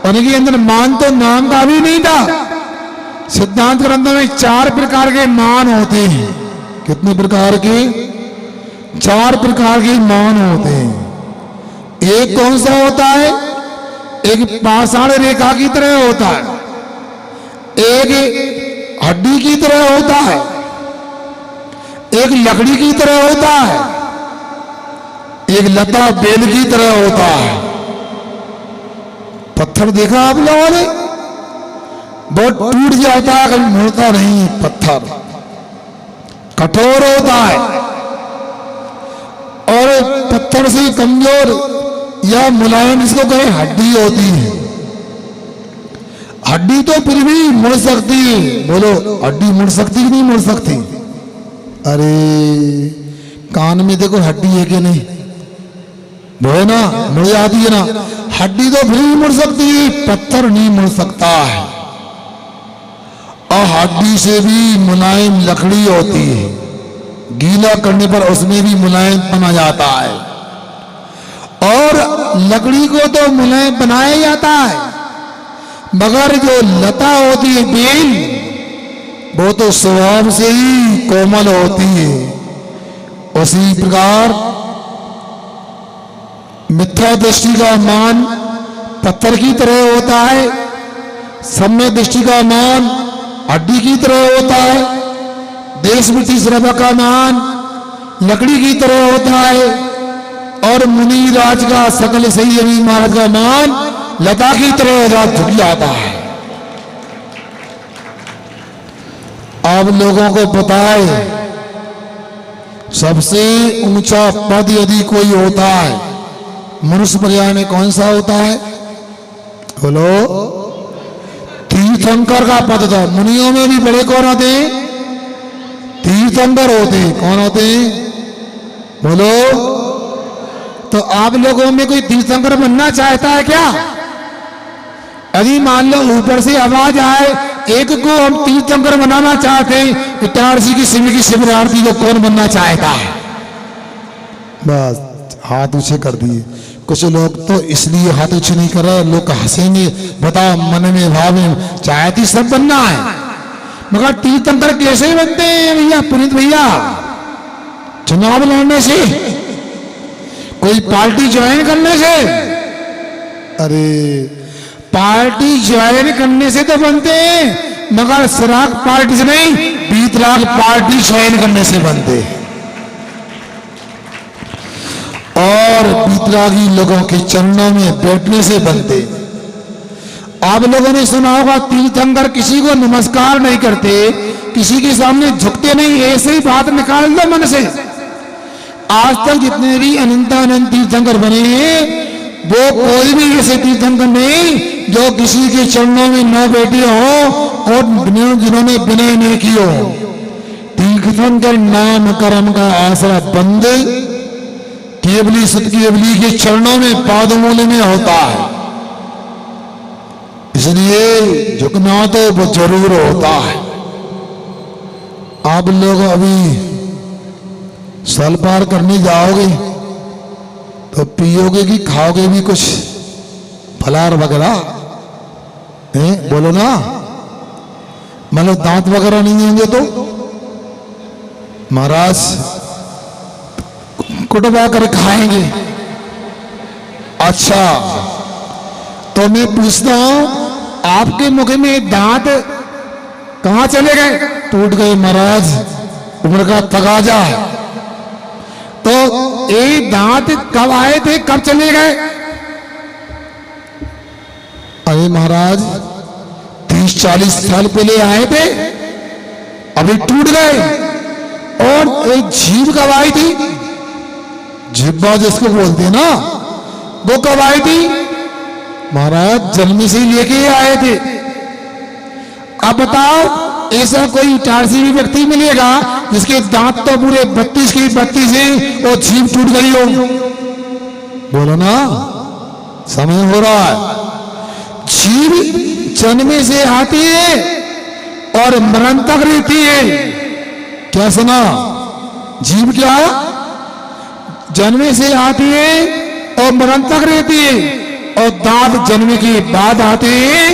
उनके अंदर मान तो नाम का भी नहीं था। सिद्धांत ग्रंथों में 4 प्रकार के मान होते हैं। कितने प्रकार के? 4 प्रकार के मान होते हैं। एक कौन सा होता है? एक पाषाण रेखा की तरह होता है, एक हड्डी की तरह होता है, एक लकड़ी की तरह होता है, एक लता बेल की तरह होता है। पत्थर देखा आप लोगों ने? बहुत टूट जाता है, कभी मुड़ता नहीं। पत्थर कठोर होता है और पत्थर से कमजोर या मुलायम इसको कहें हड्डी होती है। हड्डी तो फिर भी मुड़ सकती है। बोलो, हड्डी मुड़ सकती कि नहीं मुड़ सकती? अरे कान में देखो हड्डी है कि नहीं? वो है ना, मुड़ जाती है ना। हड्डी तो फिर भी मुड़ सकती है, पत्थर नहीं मुड़ सकता है। और हड्डी से भी मुलायम लकड़ी होती है, गीला करने पर उसमें भी मुलायम बना जाता है। और लकड़ी को तो मुलायम बनाया जाता है, मगर जो लता होती है बेल, वो तो स्वभाव से ही कोमल होती है। उसी प्रकार मिथ्या दृष्टि का मान पत्थर की तरह होता है, सम्यक दृष्टि का मान हड्डी की तरह होता है, देश वृत्ति श्रवा का मान लकड़ी की तरह होता है, और मुनि राज का सकल संयमी महाराज का मान लता की तरह झुक जाता है। आप लोगों को पता है सबसे ऊंचा पद यदि कोई होता है मनुष्य पर्याय में कौन सा होता है? बोलो, तीर्थंकर का पद था। मुनियों में भी बड़े कौन होते हैं? तीर्थंकर होते हैं। कौन होते हैं? बोलो। तो आप लोगों में कोई तीर्थंकर बनना चाहता है क्या? यदि मान लो ऊपर से आवाज आए एक को हम तीर्थंकर बनाना चाहते हैं, इटारसी की शिविर की शिविरार्थी को कौन बनना चाहता है? बस हाथ ऊंचे कर दिए। कुछ लोग तो इसलिए हाथ ऊंचे नहीं कर रहे, लोग हंसेंगे। बताओ, मन में भाव में चाहती सब बनना है, मगर तीर्थंकर कैसे बनते हैं भैया? पुनीत भैया, चुनाव लड़ने से, कोई पार्टी ज्वाइन करने से? अरे पार्टी ज्वाइन करने से तो बनते हैं, मगर सराग पार्टी से नहीं, बीतराग पार्टी ज्वाइन करने से बनते हैं। और बीतरागी लोगों के चरणों में बैठने से बनते। आप लोगों ने सुना होगा तीर्थंकर किसी को नमस्कार नहीं करते, किसी के सामने झुकते नहीं, ऐसे ही बात निकाल दो मन से। आज तक जितने भी अनंतानंद तीर्थंकर बने हैं, वो कोई भी ऐसे तीर्थंकर नहीं जो किसी के चरणों में न बैठे हो और जिन्होंने विनय नहीं किया हो। तीर्थंकर नाम कर्म का आसरा बंद केवली सतकेवली के चरणों में पादमूल में होता है, इसलिए झुकना तो वो जरूर होता है। आप लोग अभी साल पार करने जाओगे तो पियोगे कि खाओगे भी कुछ फलार वगैरह? बोलो ना, मतलब दांत वगैरह नहीं होंगे तो महाराज कुटवा कर खाएंगे। अच्छा, तो मैं पूछता हूं, आपके मुख में दांत कहां चले गए? टूट गए महाराज, उम्र का तगाजा है। तो ये दांत कब आए थे, कब चले गए? अरे महाराज 30-40 साल पहले आए थे, अभी टूट गए। और एक जीभ कब आई थी? जिब्बा जिसको बोलते हैं ना, वो कब आई थी? महाराज जन्म से लेके आए थे। अब बताओ ऐसा कोई 400 व्यक्ति मिलेगा जिसके दांत तो पूरे 32 के 32 हैं और जीभ टूट गई हो? बोलो ना, समय हो रहा है। जीभ जन्मे से आती है और मरण तक रहती है। क्या सुना? जीभ क्या जन्मे से आती है और मरण तक रहती है, और दांत जन्म के बाद आते हैं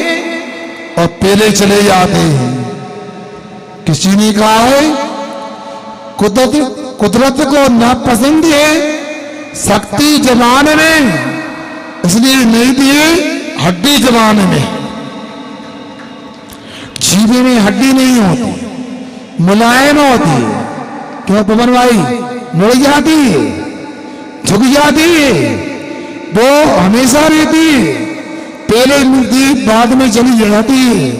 और पहले चले जाते हैं। किसी ने कहा है कुदरत को नापसंद है शक्ति जवान में, इसलिए नहीं दिए हड्डी जवान में। जीभे में हड्डी नहीं होती, मुलायम होती है। क्यों पवन भाई? मुड़ जाती है, झुक जाती है, वो हमेशा रहती है। पहले मिलती बाद में चली जाती है।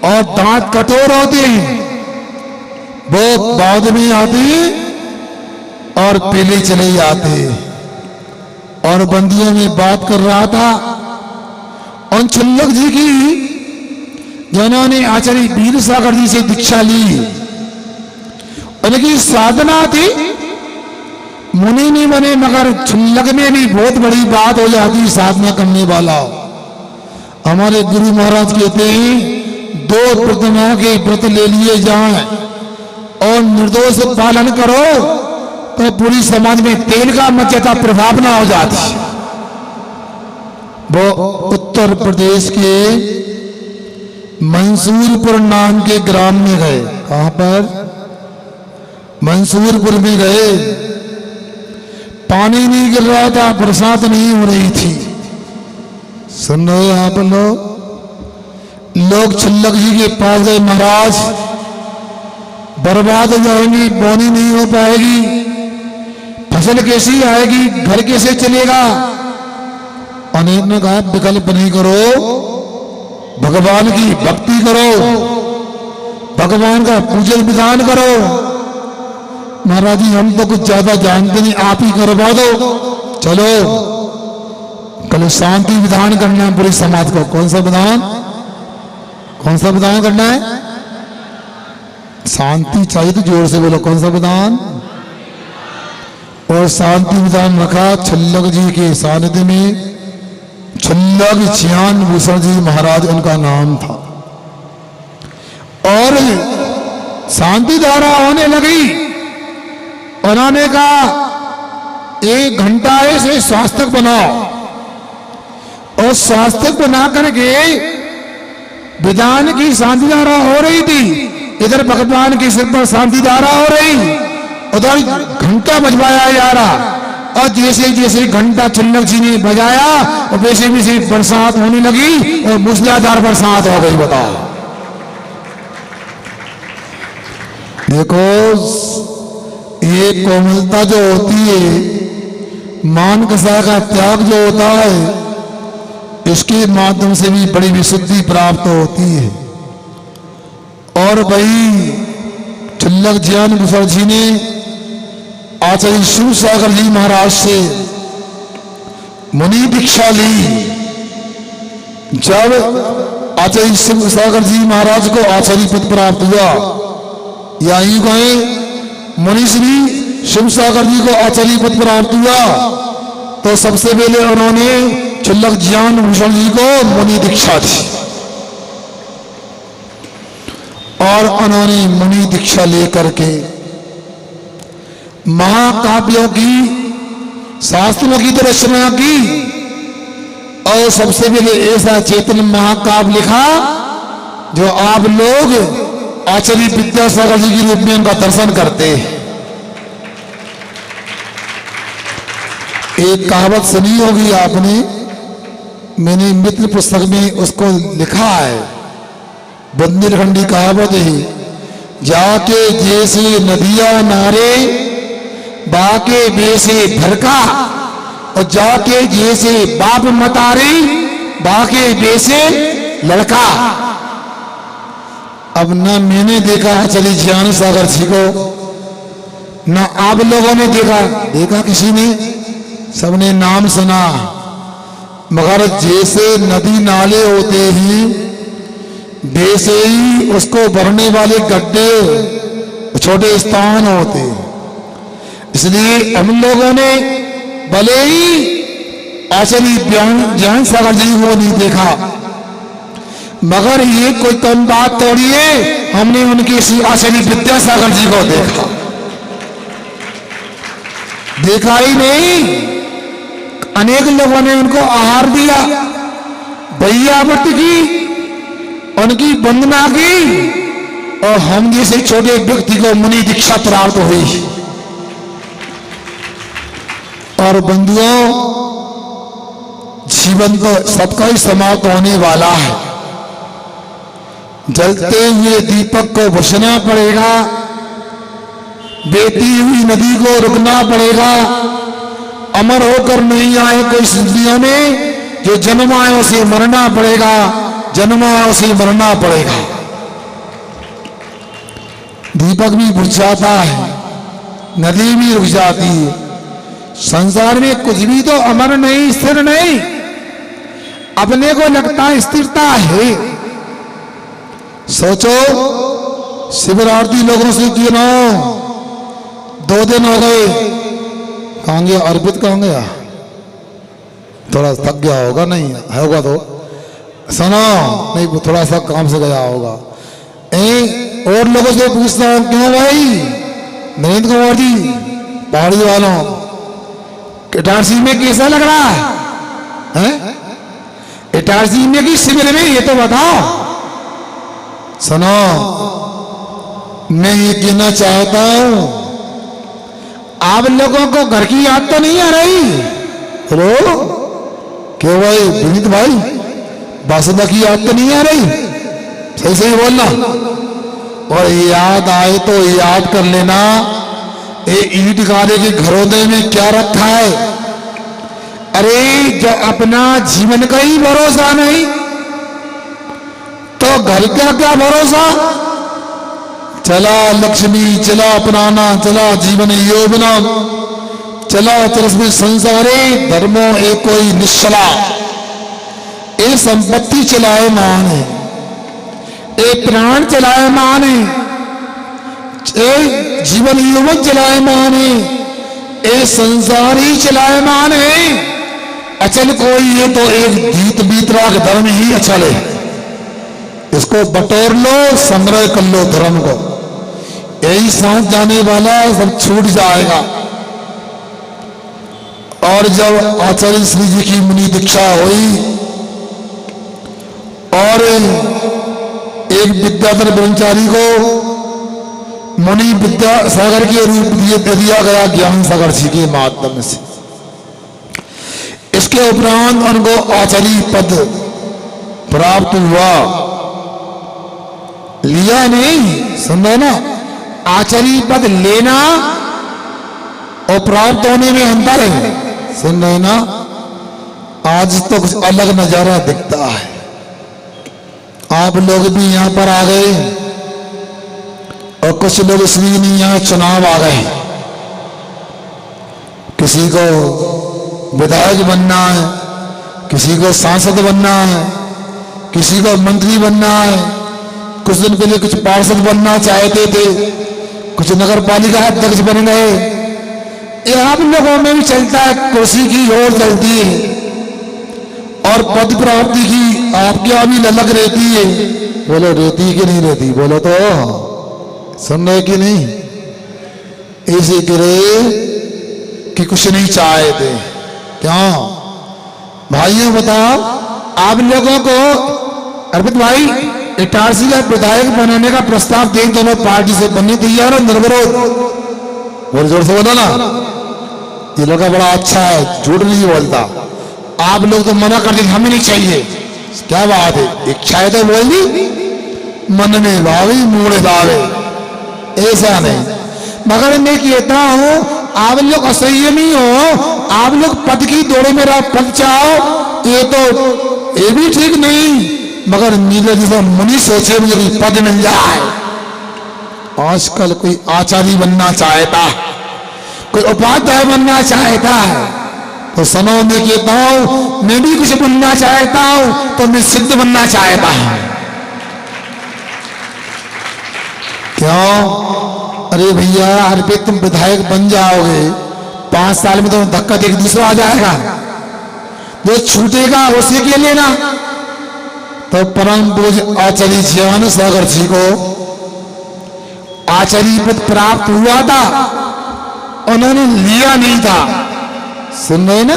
और दांत कठोर होते हैं, वो बाद में आते हैं और पहले चले जाते हैं। और बंदियों में बात कर रहा था उन छुल्लक जी की जिन्होंने आचार्य वीर सागर जी से दीक्षा ली। उनकी साधना थी मुनि नहीं बने, मगर छुल्लक में भी बहुत बड़ी बात हो जाती साधना करने वाला। हमारे गुरु महाराज कहते हैं 2 प्रतिमाओं के व्रत ले लिए जाएं और निर्दोष पालन करो तो पूरी समाज में तेल का मचेता प्रभाव ना हो जाती। वो उत्तर प्रदेश के मंसूरपुर नाम के ग्राम में गए। कहां पर? मंसूरपुर में गए। पानी नहीं गिर रहा था, बरसात नहीं हो रही थी। सुन रहे हो आप लोग छुल्लक जी के पास गए, महाराज बर्बाद हो जाएंगी, बोनी नहीं हो पाएगी, फसल कैसी आएगी, घर कैसे चलेगा? अनेक ने कहा विकल्प नहीं करो, भगवान की भक्ति करो, भगवान का पूजन विधान करो। महाराज जी हम तो कुछ ज्यादा जानते नहीं, आप ही करवा दो। चलो कल शांति विधान करना है पूरे समाज को। कौन सा विधान? कौन सा विधान करना है? शांति चाहिए तो जोर से बोलो, कौन सा विधान? और शांति विधान रखा छुल्लक जी के सानिध्य में। छुल्लक ज्ञान भूषण जी महाराज उनका नाम था। और शांति धारा होने लगी। उन्होंने कहा 1 घंटा ऐसे स्वास्थ्य बनाओ, और स्वास्थ्य बना करके विधान की शांति धारा हो रही थी। इधर भगवान के सिर पर शांति धारा हो रही, उधर घंटा बजवाया जा रहा। और जैसे जैसे घंटा छुल्लक जी ने बजाया और वैसे वैसे बरसात होने लगी और मूसलाधार बरसात हो गई। बताओ, देखो ये कोमलता जो होती है, मान कसा का त्याग जो होता है, इसके माध्यम से भी बड़ी विशुद्धि प्राप्त होती है। और भाई छुल्लक ज्ञान भूषण जी ने आचार्य शिव सागर जी महाराज से मुनि दीक्षा ली। जब आचार्य शिव सागर जी महाराज को आचार्य पद प्राप्त हुआ, या यूं कहे मुनि श्री शिव सागर जी को आचार्य पद प्राप्त हुआ, तो सबसे पहले उन्होंने छुल्लक ज्ञान भूषण जी को मुनि दीक्षा दी। और उन्होंने मुनि दीक्षा लेकर के महाकाव्यों की, शास्त्रों की तो रचना की, और सबसे पहले ऐसा चेतन महाकाव्य लिखा जो आप लोग आचार्य विद्यासागर जी के रूप में उनका दर्शन करते हैं। एक कहावत सुनी होगी आपने, मैंने मित्र पुस्तक में उसको लिखा है। बुंदेलखंडी कहावत है, जाके जैसे नदिया नारे बाके बेसे भरका, और जाके जैसे बाप मतारी बाके बेसे लड़का। अब न मैंने देखा चली ज्ञान सागर जी को, न आप लोगों ने देखा किसी ने, सबने नाम सुना। मगर जैसे नदी नाले होते हैं वैसे ही उसको भरने वाले गड्ढे छोटे स्थान होते। इसलिए हम लोगों ने भले ही आचार्य ज्ञान सागर जी को नहीं देखा, मगर ये कोई कम बात थोड़ी है, हमने उनके श्री आचार्य विद्यासागर जी को देखा ही नहीं। अनेक लोगों ने उनको आहार दिया, भैयावट की, उनकी वंदना की, और हम जैसे छोटे व्यक्ति को मुनि दीक्षा प्राप्त हुई। और बंधुओं, जीवन तो सबका ही समाप्त होने वाला है। जलते हुए दीपक को बुझना पड़ेगा, बहती हुई नदी को रुकना पड़ेगा। अमर होकर नहीं आए कोई जिंदगियों में, जो जन्म आए उसे मरना पड़ेगा, जन्म आए उसे मरना पड़ेगा। दीपक भी बुझ जाता है, नदी भी रुक जाती है। संसार में कुछ भी तो अमर नहीं, स्थिर नहीं। अपने को लगता है स्थिरता है। सोचो, शिवरात्रि लोगों से क्यों ना 2 दिन हो गए, कहाँ गया अर्पित, कहाँ गया? थोड़ा थक गया होगा, नहीं होगा तो सुनो, नहीं थोड़ा सा काम से गया होगा। और लोगों से पूछता हूं, क्यों भाई नरेंद्र कुमार जी पहाड़ी वालों, इटारसी में कैसा लग रहा है? इटारसी में कि शिविर में, ये तो बताओ। सुनो, मैं ये कहना चाहता हूं, आप लोगों को घर की याद तो नहीं आ रही? हेलो, क्यों भाई विनीत भाई, बासुदा की याद तो नहीं आ रही? सही सही बोलना। और याद आए तो याद कर लेना, ये ईट गारे के घरौंदे में क्या रखा है। अरे जो अपना जीवन का ही भरोसा नहीं तो घर का क्या भरोसा। चला लक्ष्मी चला अपनाना, चला जीवन यौवना, चला तरस्मी संसारे धर्मो एक कोई निश्चला। ये संपत्ति चलाए मान है, ये प्राण चलाए मान है, ये जीवन यौवन चलाए मान है, ये संसार ही चलाए मान है। अचल कोई ये तो एक गीत बीतराग धर्म ही अचल है। इसको बटोर लो, संग्रह कर लो धर्म को, यही सांस जाने वाला सब छूट जाएगा। और जब आचार्य श्री जी की मुनि दीक्षा हुई और एक विद्याधर ब्रह्मचारी को मुनि विद्यासागर के रूप दिया गया ज्ञान सागर जी के माध्यम से। इसके उपरांत उनको आचार्य पद प्राप्त हुआ। लिया नहीं, सुनो ना, आचार्य पद लेना और प्राप्त होने में अंतर है। सुन रहे ना, आज तो कुछ अलग नजारा दिखता है। आप लोग भी यहां पर आ गए और कुछ लोग इसलिए नहीं यहाँ चुनाव आ गए। किसी को विधायक बनना है, किसी को सांसद बनना है, किसी को मंत्री बनना है, कुछ दिन पहले कुछ पार्षद बनना चाहते थे, कुछ नगर पालिका अध्यक्ष बन गए। ये आप लोगों में भी चलता है, कुर्सी की ओर चलती है और पद प्राप्ति की आपके यहाँ भी ललक रहती है। बोलो रहती कि नहीं रहती? बोलो तो, सुन रहे कि नहीं? ऐसे गिरे कि कुछ नहीं चाहते। क्यों भाइयों बताओ, आप लोगों को अर्पित भाई इटारसी का विधायक बनाने का प्रस्ताव दें, दोनों पार्टी से बनने तैयार हो निर्विरोध? बोल जोर से बोलो ना। ये लड़का बड़ा अच्छा है, झूठ नहीं बोलता। आप लोग तो मना कर देते, हमें नहीं चाहिए। क्या बात है, इच्छा तो बोल दी, मन में भावी मूड दावे, ऐसा नहीं। मगर मैं कहता हूं, आप लोग असंयमी हो, आप लोग पद की दौड़ में पद चाहो, ये भी ठीक नहीं। मगर नीले जैसा मुनि सोचे मुझे पद मिल जाए। आजकल कोई आचार्य बनना चाहता, कोई उपाध्याय बनना चाहता है, तो सुनो, मैं कहता हूं मैं भी कुछ बनना चाहता हूं, तो मैं सिद्ध बनना चाहता हूं। क्यों? अरे भैया, हर पे तुम विधायक बन जाओगे, 5 साल में तो धक्का देकर दूसरा आ जाएगा, जो छूटेगा उसी के लेना। तो परम पूज्य आचार्य ज्ञान सागर जी को आचार्य पद प्राप्त हुआ था, उन्होंने लिया नहीं था। सुन रहे ना?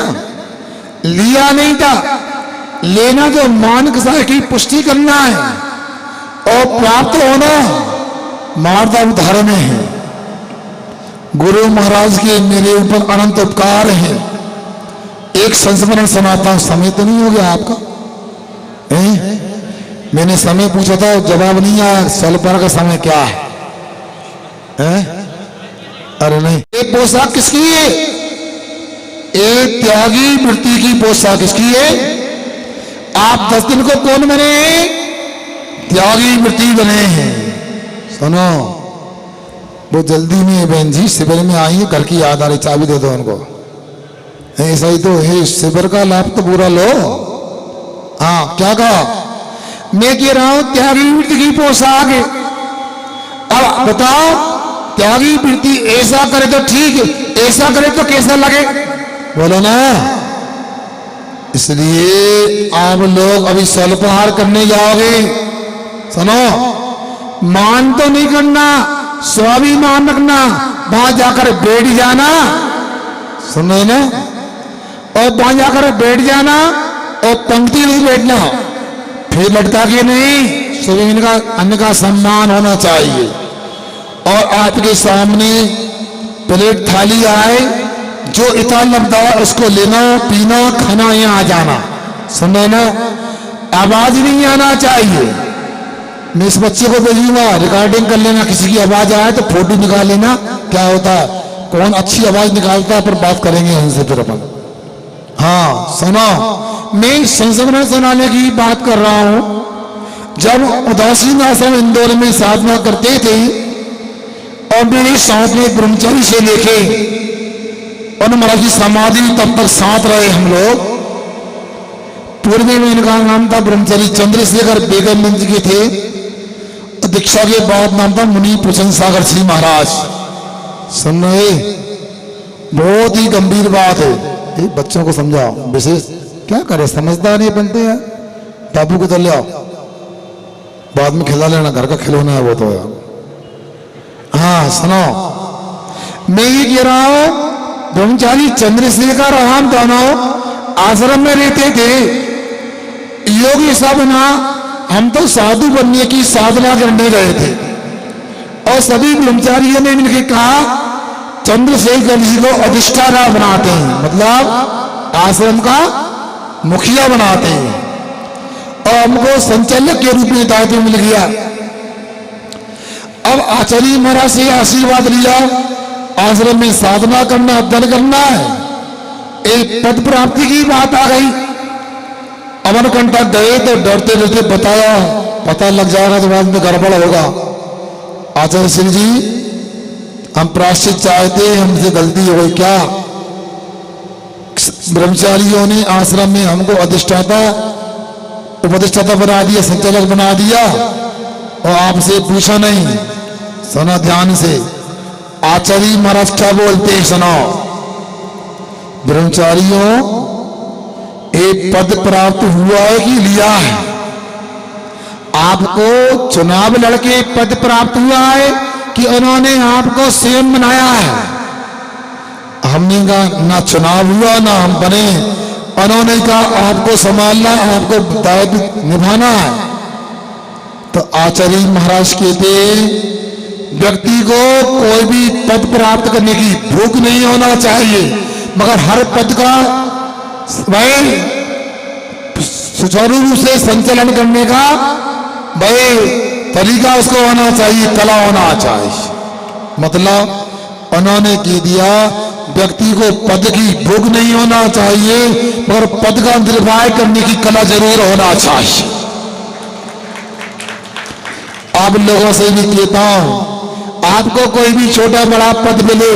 लिया नहीं था। लेना जो मानक की पुष्टि करना है, और प्राप्त होना मार्ग धर्म है। गुरु महाराज के मेरे ऊपर अनंत उपकार है। एक संस्मरण सुनाता हूं, समय तो नहीं हो गया आपका? मैंने समय पूछा था, जवाब नहीं आया। स्वल्पर का समय क्या है? अरे नहीं, ये पोशाक किसकी है? एक त्यागी वृत्ति की पोशाक किसकी है? आप 10 दिन को कौन बने? त्यागी वृत्ति बने हैं। सुनो, वो जल्दी में बहन जी शिविर में आई है, घर की याद आ रही, चाबी दे दो उनको। ऐसा ही तो है, शिविर का लाभ तो पूरा लो। हाँ, क्या कहा? मैं कह रहा हूं त्यागी वृत्ति की पोशाक है। अब बताओ, त्यागी वृत्ति ऐसा करे तो ठीक है, ऐसा करे तो कैसा लगे? बोलो ना। इसलिए आप लोग अभी स्वल्पाहार करने जाओगे, सुनो, मान तो नहीं करना, स्वाभिमान रखना, वहां जाकर बैठ जाना। सुन रहे ना? और वहां जाकर बैठ जाना, और पंक्ति नहीं बैठना, फिर लटका के नहीं। शरीर का अन्न का सम्मान होना चाहिए। और आपके सामने प्लेट थाली आए, जो इतना लगता है उसको लेना, पीना, खाना, यहाँ आ जाना। सुन रहे ना? आवाज नहीं आना चाहिए। मैं इस बच्चे को भेजूंगा, रिकॉर्डिंग कर लेना, किसी की आवाज आए तो फोटो निकाल लेना, क्या होता है, कौन अच्छी आवाज निकालता है, पर बात करेंगे उनसे फिर अपन। हाँ सुनो, मैं संस्मरण सुनाने की बात कर रहा हूं। जब उदासीन आश्रम इंदौर में साधना करते थे, और मेरे साथ में ब्रह्मचारी से लेके और महाराज की समाधि तब तक साथ रहे हम लोग। पूर्व में इनका नाम था ब्रह्मचारी चंद्रशेखर बेगम जी के थे। दीक्षा के बाद नाम था मुनि प्रसन्न सागर श्री महाराज। सुन रहे? बहुत ही गंभीर बात है, ये बच्चों को समझाओ। विशेष क्या करे, समझदार नहीं बनते हैं। बाबू को तो ले आओ, बाद में खिला लेना, घर का खिलौना है वो तो है। हाँ सुनो, मैं ये कह रहा हूं, ब्रह्मचारी चंद्रशेखर हम दोनों आश्रम में रहते थे। योगी सब ना, हम तो साधु बनने की साधना करने गए थे, और सभी ब्रह्मचारियों ने मिलकर कहा चंद्रशेखर जी को अधिष्ठाता बनाते हैं, मतलब आश्रम का मुखिया बनाते हैं, और हमको संचालक के रूप में दायित्व मिल गया। अब आचार्य महाराज से आशीर्वाद लिया, आश्रम में साधना करना, अध्ययन करना है। एक पद प्राप्ति की बात आ गई। अमन कंठा गए तो डरते डरते बताया, पता लग जाएगा तो बाद में गड़बड़ होगा। आचार्य सिंह जी, हम प्रायश्चित चाहते हैं, हमसे गलती हो गई। क्या? ब्रह्मचारियों ने आश्रम में हमको अधिष्ठाता, उपधिष्ठाता बना दिया, संचालक बना दिया, और आपसे पूछा नहीं। सुना ध्यान से, आचार्य महाराज क्या बोलते हैं सुनो। ब्रह्मचारियों, एक पद प्राप्त हुआ है कि लिया है? आपको चुनाव लड़के पद प्राप्त हुआ है कि उन्होंने आपको स्वयं बनाया है? हमने कहा ना चुनाव हुआ ना हम बने, उन्होंने कहा आपको संभालना, आपको दायित्व निभाना है। तो आचार्य महाराज कहते, व्यक्ति को कोई भी पद प्राप्त करने की भूख नहीं होना चाहिए, मगर हर पद का भाई सुचारू रूप से संचालन करने का भाई तरीका उसको होना चाहिए, कला होना चाहिए। मतलब उन्होंने कह दिया, व्यक्ति को पद की भूख नहीं होना चाहिए, मगर पद का निर्वाह करने की कला जरूर होना चाहिए। आप लोगों से भी कहता हूं, आपको कोई भी छोटा बड़ा पद मिले,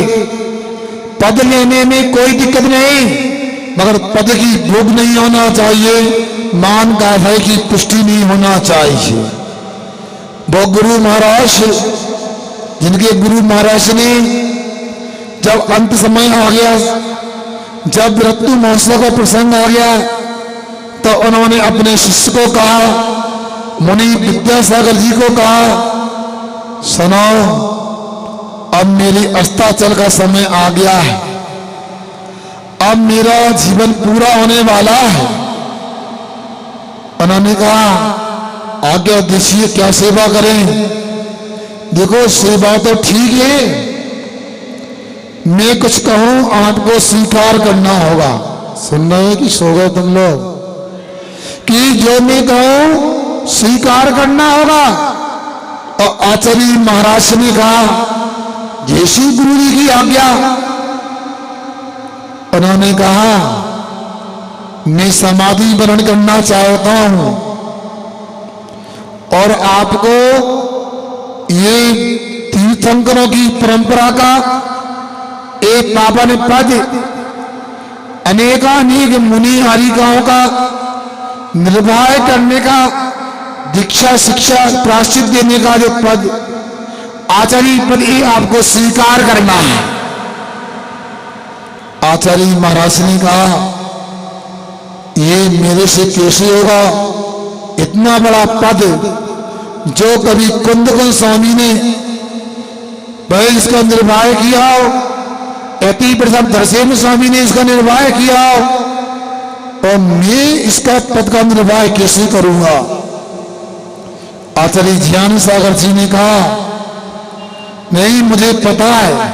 पद लेने में कोई दिक्कत नहीं, मगर पद की भोग नहीं होना चाहिए, मान का भय की पुष्टि नहीं होना चाहिए। वो गुरु महाराज, जिनके गुरु महाराज ने जब अंत समय आ गया, जब मृत्यु महोत्सव का प्रसंग आ गया, तो उन्होंने अपने शिष्य को कहा, मुनि विद्यासागर जी को कहा, सुनो अब मेरी अस्ताचल का समय आ गया है, अब मेरा जीवन पूरा होने वाला है। उन्होंने कहा आज्ञा दीजिए, क्या सेवा करें? देखो सेवा तो ठीक है, मैं कुछ कहूं आपको स्वीकार करना होगा। सुन रहे हैं कि सो गए तुम लोग? कि जो मैं कहूं स्वीकार करना होगा। और आचार्य महाराज ने कहा जैसी गुरु जी की आज्ञा। उन्होंने कहा मैं समाधि वर्ण करना चाहता हूं और आपको ये तीर्थंकरों की परंपरा का एक पावन पद, अनेकानेक मुनि हरिकाओं का निर्वाह करने का, दीक्षा शिक्षा प्रायश्चित देने का जो पद, आचार्य पद ही आपको स्वीकार करना है। आचार्य महाराज ने कहा ये मेरे से कैसे होगा? इतना बड़ा पद जो कभी कुंदकुंद स्वामी ने भाई इसका निर्वाह किया हो, अति प्रसाद धरसेन स्वामी ने इसका निर्वाह किया हो, और मैं इसका पद का निर्वाह कैसे करूंगा? आचार्य ज्ञान सागर जी ने कहा नहीं, मुझे पता है,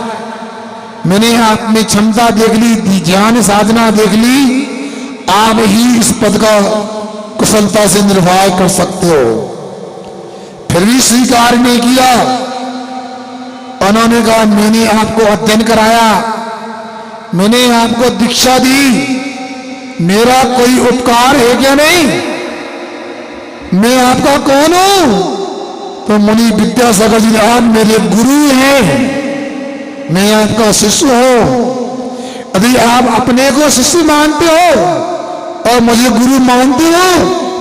मैंने आप में क्षमता देख ली, ज्ञान साधना देख ली, आप ही इस पद का कुशलता से निर्वाह कर सकते हो। फिर भी स्वीकार नहीं किया। उन्होंने कहा मैंने आपको अध्ययन कराया, मैंने आपको दीक्षा दी, मेरा कोई उपकार है क्या? नहीं, मैं आपका कौन हूं? तो मुनि विद्यासागर जी, आप मेरे गुरु हैं, मैं आपका शिष्य हूं। यदि आप अपने को शिष्य मानते हो और मुझे गुरु मानते हो,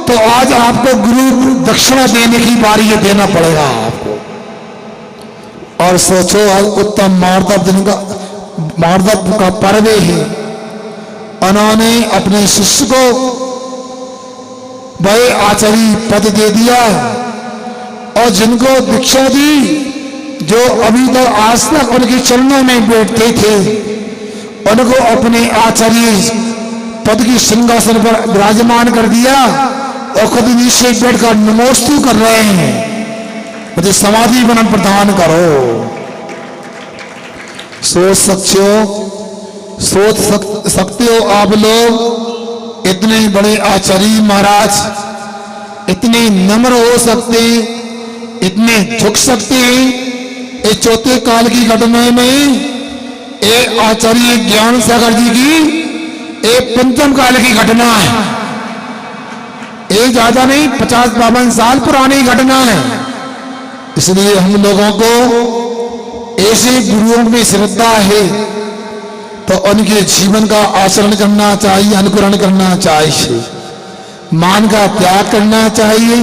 तो आज आपको गुरु दक्षिणा देने की बारी है, देना पड़ेगा आपको। और सोचो आज उत्तम मार्दव का पर्व है। उन्होंने अपने शिष्य को वह आचार्य पद दे दिया और जिनको दीक्षा दी, जो अभी तो आज तक उनके चरणों में बैठते थे, उनको अपने आचार्य पद की सिंहासन पर विराजमान कर दिया और खुद नीचे बैठकर नमोस्तु कर रहे हैं, मुझे समाधि वर्ण प्रदान करो। सोच सकते हो आप लोग, इतने बड़े आचार्य महाराज इतने नम्र हो सकते, इतने झुक सकते हैं। ये चौथे काल की घटना में ये आचार्य ज्ञान सागर जी की एक पंचम काल की घटना है, ये ज्यादा नहीं 50-52 साल पुरानी घटना है। इसलिए हम लोगों को ऐसे गुरुओं में श्रद्धा है तो उनके जीवन का आचरण करना चाहिए, अनुकरण करना चाहिए, मान का त्याग करना चाहिए,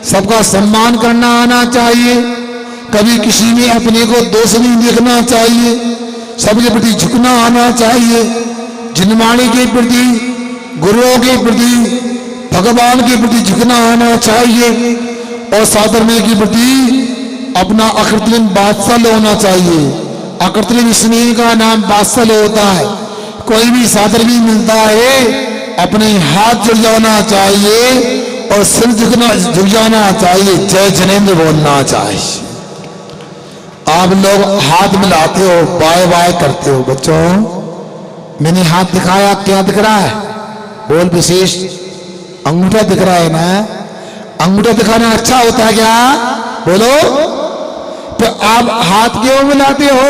सबका सम्मान करना आना चाहिए, कभी किसी में अपने को दोष नहीं देखना चाहिए, सबके प्रति झुकना आना चाहिए, जिनवाणी के प्रति, गुरुओं के प्रति, भगवान के प्रति झुकना आना चाहिए और साधर्म्य के प्रति अपना अकृत्रिम वात्सल्य होना चाहिए। अकृत्रिम स्नेह का नाम वात्सल्य होता है। कोई भी साधर्मी मिलता है अपने हाथ जुड़ जाना चाहिए और सिर झुक जाना चाहिए, जय जनेन्द्र बोलना चाहिए। आप लोग हाथ मिलाते हो, बाय बाय करते हो। बच्चों मैंने हाथ दिखाया, क्या दिख रहा है? बोल विशेष अंगूठा दिख रहा है ना? अंगूठा दिखाना अच्छा होता है क्या? बोलो। तो आप हाथ क्यों मिलाते हो?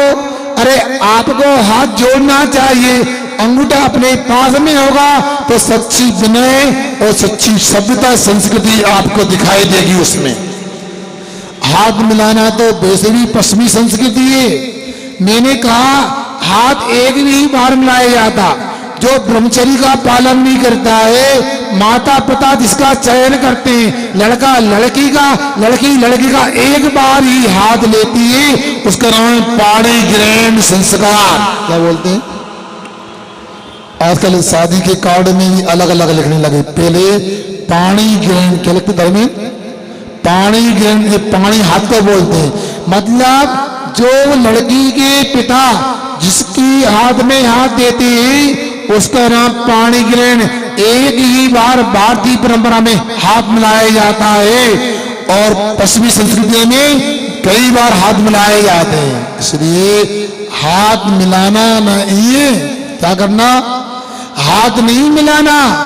अरे आपको हाथ जोड़ना चाहिए, अंगूठा अपने पास में होगा तो सच्ची विनय और सच्ची सभ्यता संस्कृति आपको दिखाई देगी। उसमें हाथ मिलाना तो वैसे भी पश्चिमी संस्कृति है। मैंने कहा हाथ एक भी बार मिलाया जाता, जो ब्रह्मचर्य का पालन नहीं करता है, माता पिता जिसका चयन करते हैं, लड़का लड़की का, लड़की लड़की का, एक बार ही हाथ लेती है, उसका नाम है पाणी ग्रहण संस्कार। क्या बोलते हैं? आजकल शादी के कार्ड में भी अलग अलग लिखने लगे। पहले पाणी ग्रहण क्या लिखते धर्म में? पाणी ग्रहण, ये पाणी हाथ को बोलते हैं। मतलब जो लड़की के पिता जिसकी हाथ में हाथ देते हैं उसका नाम पाणी ग्रहण। एक ही बार भारतीय परंपरा में हाथ मिलाया जाता है और पश्चिमी संस्कृतियों में कई बार हाथ मिलाए जाते हैं। इसलिए हाथ मिलाना नहीं है, क्या करना? हाथ नहीं मिलाना।